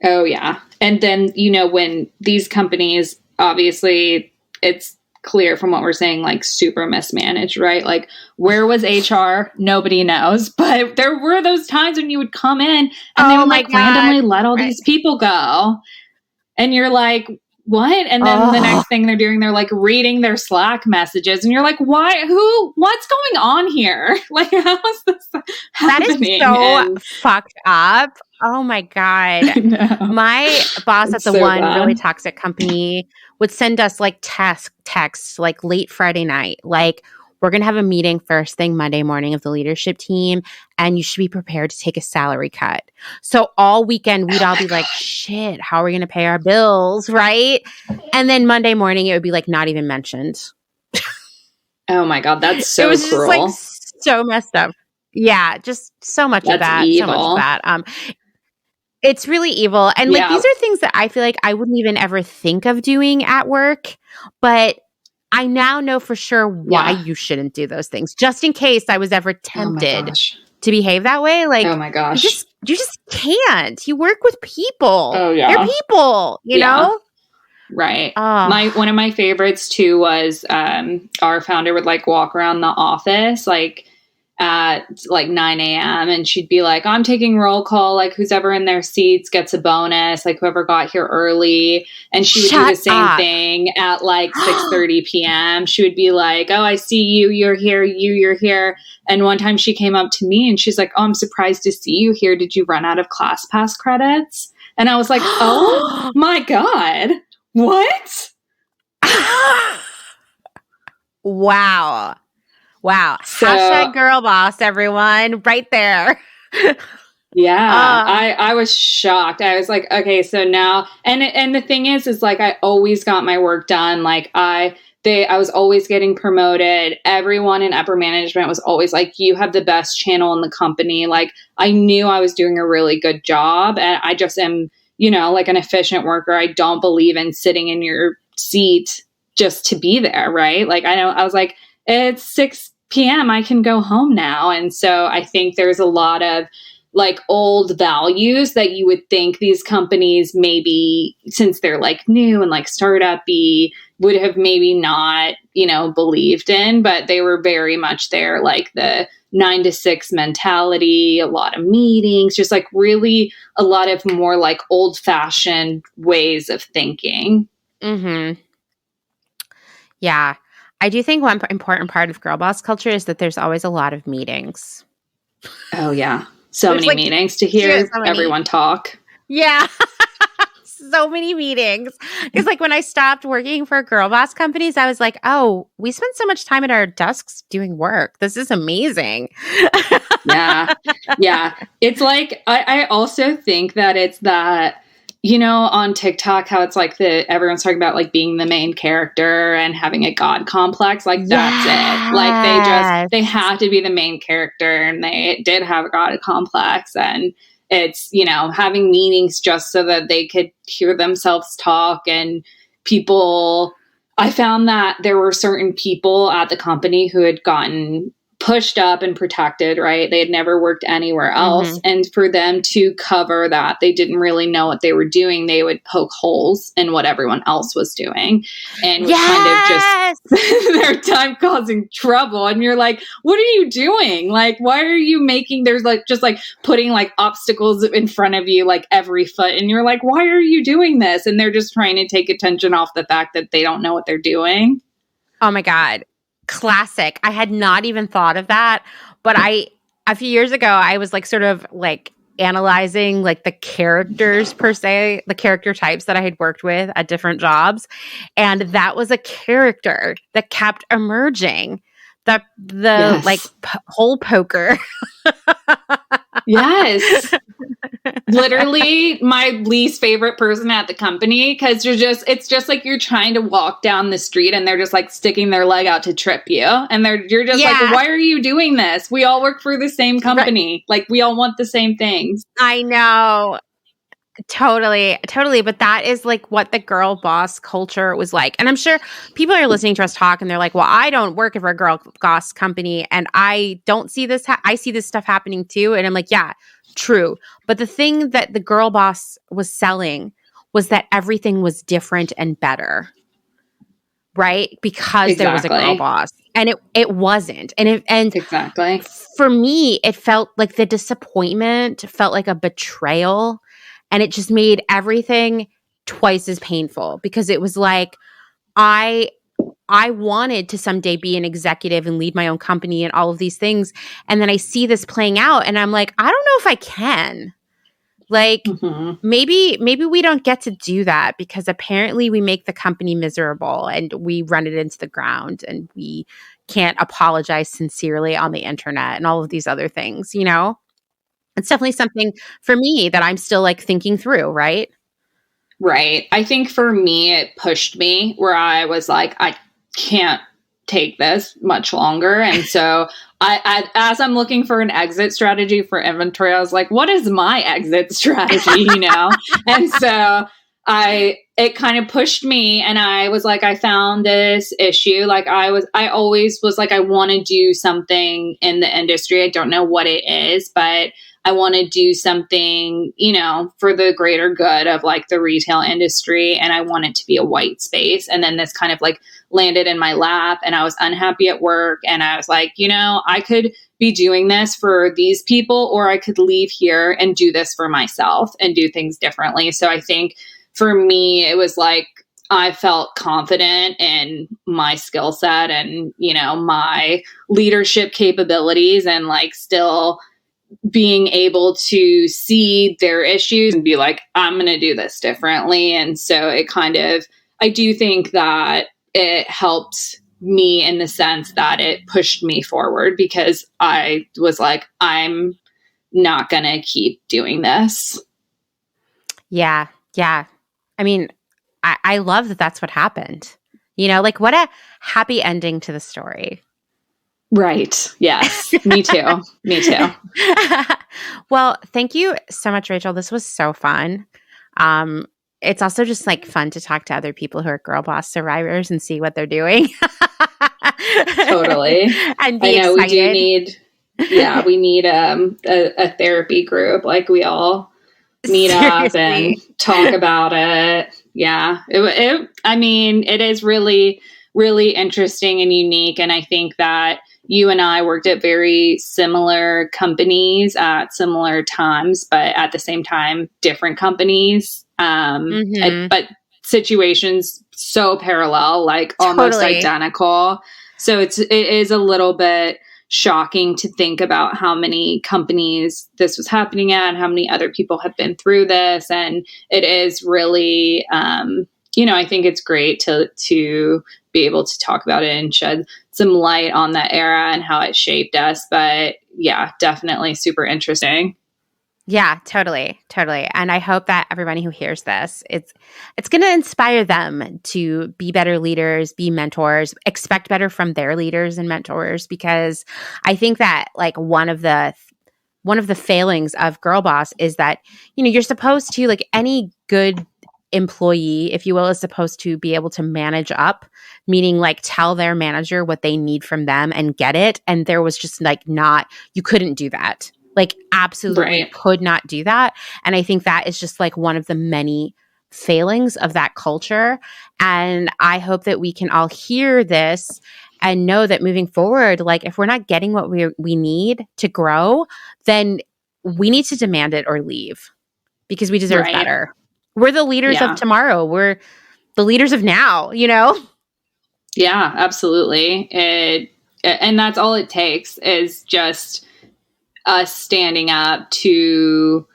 Oh, yeah. And then, you know, when these companies, obviously, it's clear from what we're saying, like super mismanaged, right? Like, where was HR? Nobody knows. But there were those times when you would come in and they would like randomly let all these people go. And you're like, what? And then the next thing they're doing, they're like reading their Slack messages. And you're like, why? What's going on here? Like, how is this happening? That is so fucked up. Oh my God. My boss at the really toxic company would send us like texts like late Friday night. Like, we're going to have a meeting first thing Monday morning of the leadership team, and you should be prepared to take a salary cut. So all weekend, we'd all be like, shit, how are we going to pay our bills, right? And then Monday morning, it would be like not even mentioned. Oh my God, that's so it was cruel. Just, like, so messed up. Yeah, just so much of that. Evil. So much of that. It's really evil. And like these are things that I feel like I wouldn't even ever think of doing at work, but I now know for sure why you shouldn't do those things. Just in case I was ever tempted to behave that way. Like, oh my gosh. You just can't. You work with people. Oh yeah. They're people, you know? Right. One of my favorites too was our founder would like walk around the office like at like 9 a.m. and she'd be like, I'm taking roll call, like who's ever in their seats gets a bonus, like whoever got here early. And she would do the same thing at like 6:30 p.m. She would be like, oh, I see you, you're here, you're here. And one time she came up to me and she's like, oh, I'm surprised to see you here. Did you run out of class pass credits? And I was like, oh my God, what? Wow. So, hashtag girl boss, everyone, right there. I was shocked. I was like, okay, so now, and the thing is like, I always got my work done. Like I was always getting promoted. Everyone in upper management was always like, you have the best channel in the company. Like I knew I was doing a really good job, and I just am, you know, like an efficient worker. I don't believe in sitting in your seat just to be there. Right. Like I was like, it's 6 p.m. I can go home now. And so I think there's a lot of like old values that you would think these companies maybe, since they're like new and like startup-y, would have maybe not, you know, believed in, but they were very much there, like the 9 to 6 mentality, a lot of meetings, just like really a lot of more like old-fashioned ways of thinking. Mm-hmm. Yeah. I do think one important part of girl boss culture is that there's always a lot of meetings. Oh, yeah. So many meetings to hear everyone talk. Yeah. So many meetings. Because like when I stopped working for girl boss companies, I was like, oh, we spend so much time at our desks doing work. This is amazing. Yeah. It's like, I also think that it's that, you know, on TikTok, how it's like everyone's talking about like being the main character and having a God complex. Like that's it. Like they have to be the main character, and they did have a God complex. And it's, you know, having meetings just so that they could hear themselves talk. And people, I found that there were certain people at the company who had gotten pushed up and protected, right? They had never worked anywhere else. Mm-hmm. And for them to cover that, they didn't really know what they were doing. They would poke holes in what everyone else was doing, and was kind of just their time causing trouble. And you're like, what are you doing? Like, why are you making, there's like, just like putting like obstacles in front of you, like every foot. And you're like, why are you doing this? And they're just trying to take attention off the fact that they don't know what they're doing. Oh my God. Classic. I had not even thought of that, but a few years ago, I was like sort of like analyzing like the characters per se, the character types that I had worked with at different jobs. And that was a character that kept emerging the like hole poker. Yes. Literally my least favorite person at the company, because it's just like you're trying to walk down the street and they're just like sticking their leg out to trip you. And you're just like, why are you doing this? We all work for the same company. Right. Like we all want the same things. I know. Totally. But that is like what the girl boss culture was like. And I'm sure people are listening to us talk and they're like, well, I don't work for a girl boss company and I don't see this. I see this stuff happening too. And I'm like, yeah, true. But the thing that the girl boss was selling was that everything was different and better. Right? Because there was a girl boss. And it wasn't. And exactly. For me, it felt like the disappointment felt like a betrayal. And it just made everything twice as painful because it was like I wanted to someday be an executive and lead my own company and all of these things. And then I see this playing out and I'm like, I don't know if I can. Like maybe we don't get to do that because apparently we make the company miserable and we run it into the ground and we can't apologize sincerely on the internet and all of these other things, you know? It's definitely something for me that I'm still like thinking through, right? Right. I think for me, it pushed me where I was like, I can't take this much longer. And so I as I'm looking for an exit strategy for inventory, I was like, what is my exit strategy, you know? And so it kind of pushed me and I was like, I found this issue. Like I always was like, I want to do something in the industry. I don't know what it is, but I want to do something, you know, for the greater good of like the retail industry. And I want it to be a white space. And then this kind of like landed in my lap and I was unhappy at work. And I was like, you know, I could be doing this for these people, or I could leave here and do this for myself and do things differently. So I think for me, it was like, I felt confident in my skill set and, you know, my leadership capabilities and like still being able to see their issues and be like, I'm going to do this differently. And so it kind of, I do think that it helped me in the sense that it pushed me forward because I was like, I'm not going to keep doing this. Yeah. Yeah. I mean, I love that that's what happened. You know, like what a happy ending to the story. Right. Yes. Me too. Me too. Well, thank you so much, Rachel. This was so fun. It's also just like fun to talk to other people who are girl boss survivors and see what they're doing. Totally. And be excited. We do need, we need a therapy group. Like we all meet up and talk about it. Yeah. I mean, it is really, really interesting and unique. And I think that you and I worked at very similar companies at similar times, but at the same time, different companies. But situations so parallel, like almost identical. So it is a little bit shocking to think about how many companies this was happening at, how many other people have been through this. And it is really, I think it's great to be able to talk about it and shed some light on that era and how it shaped us. But yeah, definitely super interesting. Yeah, totally. And I hope that everybody who hears this, it's going to inspire them to be better leaders, be mentors, expect better from their leaders and mentors, because I think that like one of the failings of Girl Boss is that, you know, you're supposed to, like any good employee, if you will, is supposed to be able to manage up, meaning like tell their manager what they need from them and get it. And there was just like you couldn't do that. Like absolutely could not do that. And I think that is just like one of the many failings of that culture. And I hope that we can all hear this and know that moving forward, like if we're not getting what we need to grow, then we need to demand it or leave because we deserve better. We're the leaders of tomorrow. We're the leaders of now, you know? Yeah, absolutely. And that's all it takes is just us standing up to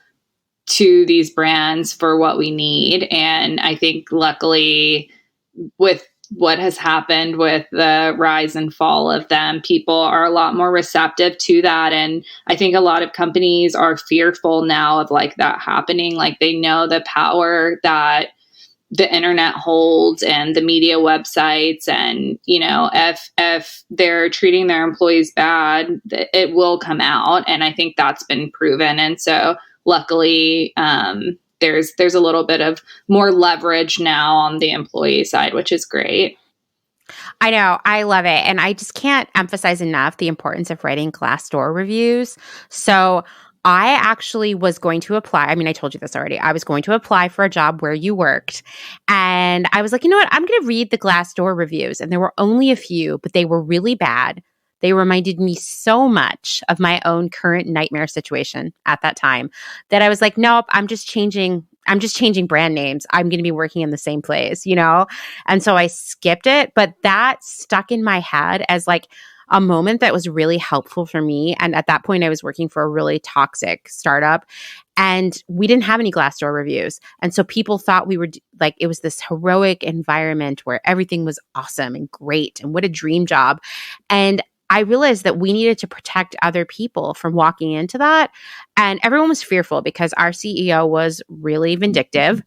these brands for what we need. And I think luckily with what has happened with the rise and fall of them, people are a lot more receptive to that. And I think a lot of companies are fearful now of like that happening. Like they know the power that the internet holds and the media websites. And, you know, if they're treating their employees bad, it will come out. And I think that's been proven. And so luckily, there's a little bit of more leverage now on the employee side, which is great. I know. I love it. And I just can't emphasize enough the importance of writing Glassdoor reviews. So I actually was going to apply. I mean, I told you this already. I was going to apply for a job where you worked. And I was like, you know what? I'm going to read the Glassdoor reviews. And there were only a few, but they were really bad. They reminded me so much of my own current nightmare situation at that time that I was like, nope, I'm just changing brand names. I'm going to be working in the same place, you know? And so I skipped it, but that stuck in my head as like a moment that was really helpful for me. And at that point, I was working for a really toxic startup and we didn't have any Glassdoor reviews. And so people thought we were like, it was this heroic environment where everything was awesome and great and what a dream job. And I realized that we needed to protect other people from walking into that. And everyone was fearful because our CEO was really vindictive,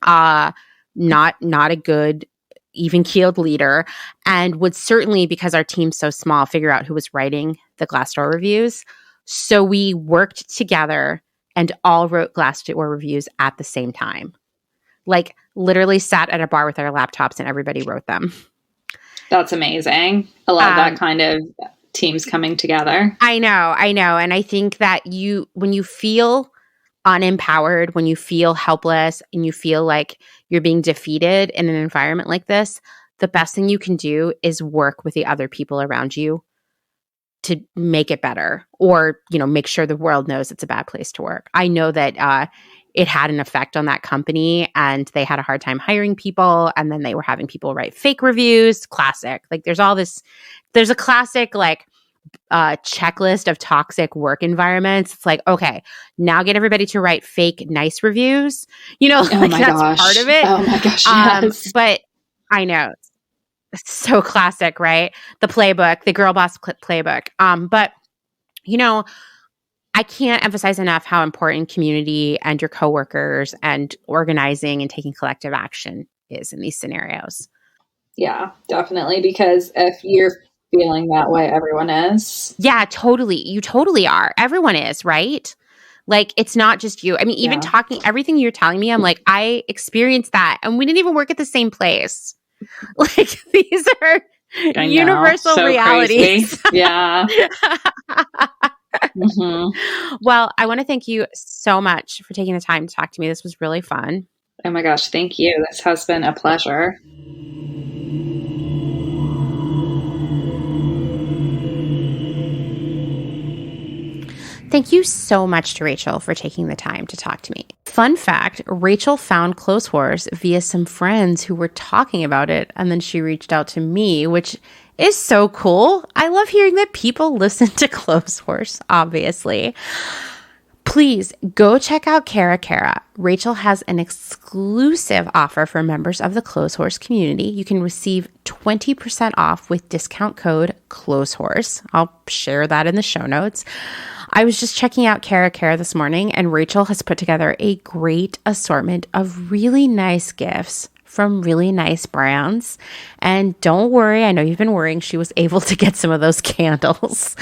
not a good, even-keeled leader, and would certainly, because our team's so small, figure out who was writing the Glassdoor reviews. So we worked together and all wrote Glassdoor reviews at the same time. Like literally sat at a bar with our laptops and everybody wrote them. That's amazing. I love that kind of teams coming together. I know. And I think that when you feel unempowered, when you feel helpless and you feel like you're being defeated in an environment like this, the best thing you can do is work with the other people around you to make it better or, you know, make sure the world knows it's a bad place to work. I know that it had an effect on that company and they had a hard time hiring people. And then they were having people write fake reviews. Classic. Like there's a classic like checklist of toxic work environments. It's like, okay, now get everybody to write fake nice reviews. You know, like that's part of it. Oh my gosh. Yes. But I know it's so classic, right? The playbook, the girl boss playbook. But you know, I can't emphasize enough how important community and your coworkers and organizing and taking collective action is in these scenarios. Yeah, definitely. Because if you're feeling that way, everyone is. Yeah, totally. You totally are. Everyone is, right? Like, it's not just you. I mean, even talking, everything you're telling me, I'm like, I experienced that. And we didn't even work at the same place. Like, these are universal so realities. Crazy. Yeah. Mm-hmm. Well, I want to thank you so much for taking the time to talk to me. This was really fun. Oh my gosh, thank you. This has been a pleasure. Thank you so much to Rachel for taking the time to talk to me. Fun fact, Rachel found Clotheshorse via some friends who were talking about it, and then she reached out to me, which is so cool. I love hearing that people listen to Clotheshorse, obviously. Please go check out Cara Cara. Rachel has an exclusive offer for members of the Clotheshorse community. You can receive 20% off with discount code Clotheshorse. I'll share that in the show notes. I was just checking out Cara Cara this morning, and Rachel has put together a great assortment of really nice gifts from really nice brands. And don't worry, I know you've been worrying, she was able to get some of those candles.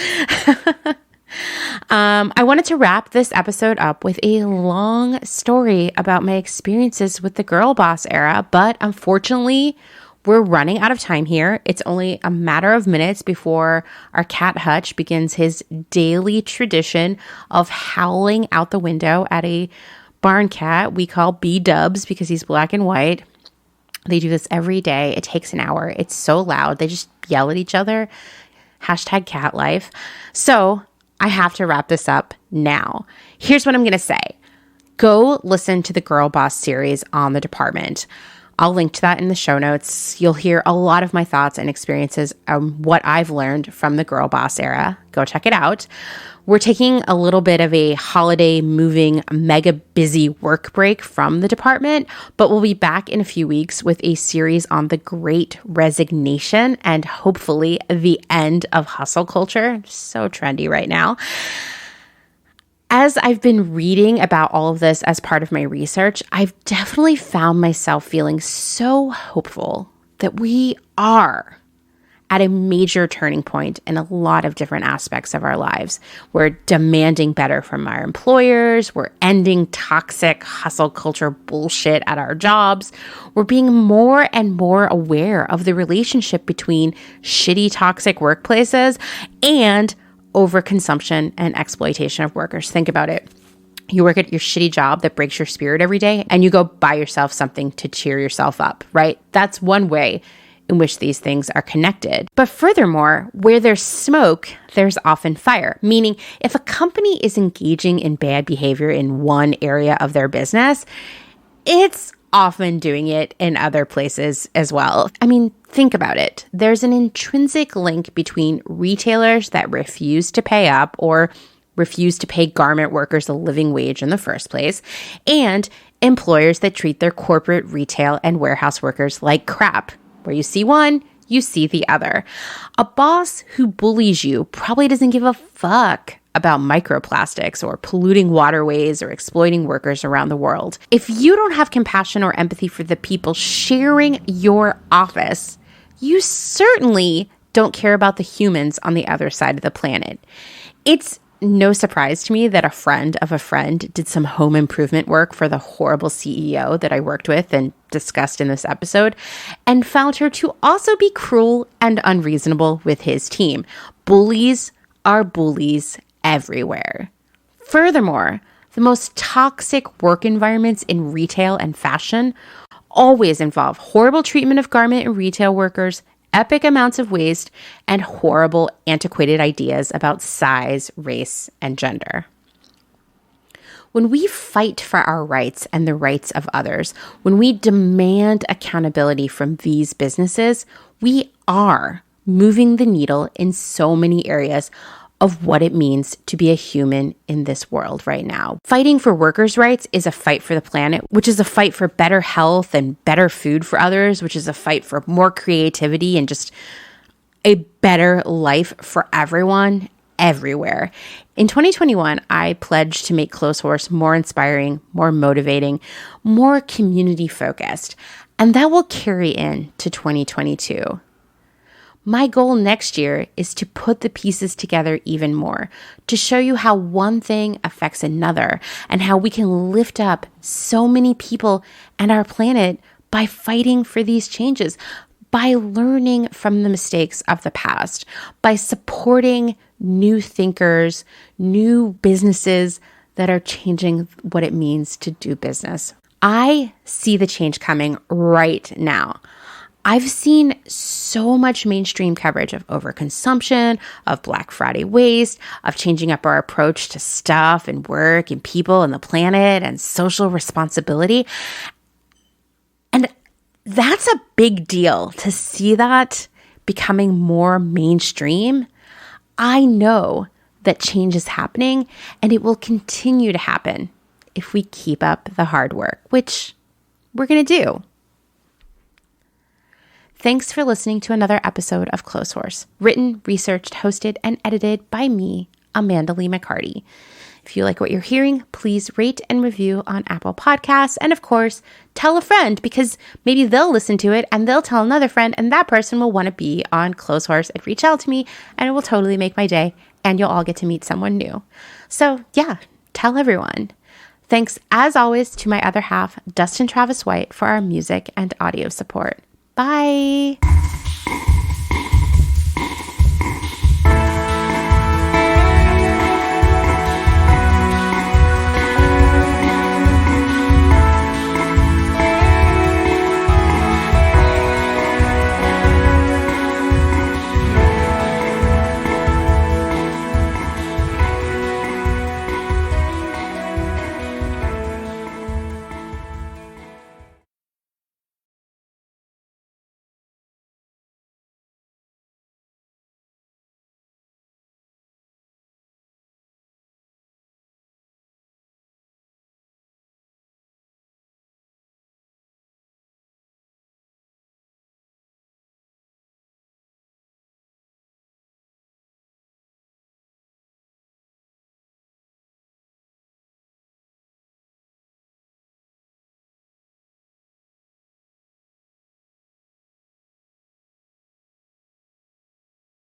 I wanted to wrap this episode up with a long story about my experiences with the girl boss era, but unfortunately, we're running out of time here. It's only a matter of minutes before our cat Hutch begins his daily tradition of howling out the window at a barn cat we call B-Dubs because he's black and white. They do this every day. It takes an hour. It's so loud. They just yell at each other. Hashtag cat life. So I have to wrap this up now. Here's what I'm going to say. Go listen to the Girl Boss series on the department. I'll link to that in the show notes. You'll hear a lot of my thoughts and experiences on what I've learned from the girl boss era. Go check it out. We're taking a little bit of a holiday moving mega busy work break from the department, but we'll be back in a few weeks with a series on the Great Resignation and hopefully the end of hustle culture. So trendy right now. As I've been reading about all of this as part of my research, I've definitely found myself feeling so hopeful that we are at a major turning point in a lot of different aspects of our lives. We're demanding better from our employers. We're ending toxic hustle culture bullshit at our jobs. We're being more and more aware of the relationship between shitty toxic workplaces and overconsumption and exploitation of workers. Think about it. You work at your shitty job that breaks your spirit every day, and you go buy yourself something to cheer yourself up, right? That's one way in which these things are connected. But furthermore, where there's smoke, there's often fire, meaning if a company is engaging in bad behavior in one area of their business, it's often doing it in other places as well. I mean, think about it. There's an intrinsic link between retailers that refuse to pay up or refuse to pay garment workers a living wage in the first place, and employers that treat their corporate, retail, and warehouse workers like crap. Where you see one, you see the other. A boss who bullies you probably doesn't give a fuck about microplastics or polluting waterways or exploiting workers around the world. If you don't have compassion or empathy for the people sharing your office, you certainly don't care about the humans on the other side of the planet. It's no surprise to me that a friend of a friend did some home improvement work for the horrible CEO that I worked with and discussed in this episode, and found her to also be cruel and unreasonable with his team. Bullies are bullies everywhere. Furthermore, the most toxic work environments in retail and fashion always involve horrible treatment of garment and retail workers, epic amounts of waste, and horrible, antiquated ideas about size, race, and gender. When we fight for our rights and the rights of others, when we demand accountability from these businesses, we are moving the needle in so many areas of what it means to be a human in this world right now. Fighting for workers' rights is a fight for the planet, which is a fight for better health and better food for others, which is a fight for more creativity and just a better life for everyone, everywhere. In 2021, I pledged to make Clotheshorse more inspiring, more motivating, more community-focused, and that will carry into 2022. My goal next year is to put the pieces together even more, to show you how one thing affects another and how we can lift up so many people and our planet by fighting for these changes, by learning from the mistakes of the past, by supporting new thinkers, new businesses that are changing what it means to do business. I see the change coming right now. I've seen so much mainstream coverage of overconsumption, of Black Friday waste, of changing up our approach to stuff and work and people and the planet and social responsibility. And that's a big deal to see that becoming more mainstream. I know that change is happening and it will continue to happen if we keep up the hard work, which we're going to do. Thanks for listening to another episode of Clotheshorse, written, researched, hosted, and edited by me, Amanda Lee McCarty. If you like what you're hearing, please rate and review on Apple Podcasts. And of course, tell a friend, because maybe they'll listen to it and they'll tell another friend, and that person will want to be on Clotheshorse and reach out to me, and it will totally make my day, and you'll all get to meet someone new. So yeah, tell everyone. Thanks, as always, to my other half, Dustin Travis White, for our music and audio support. Bye.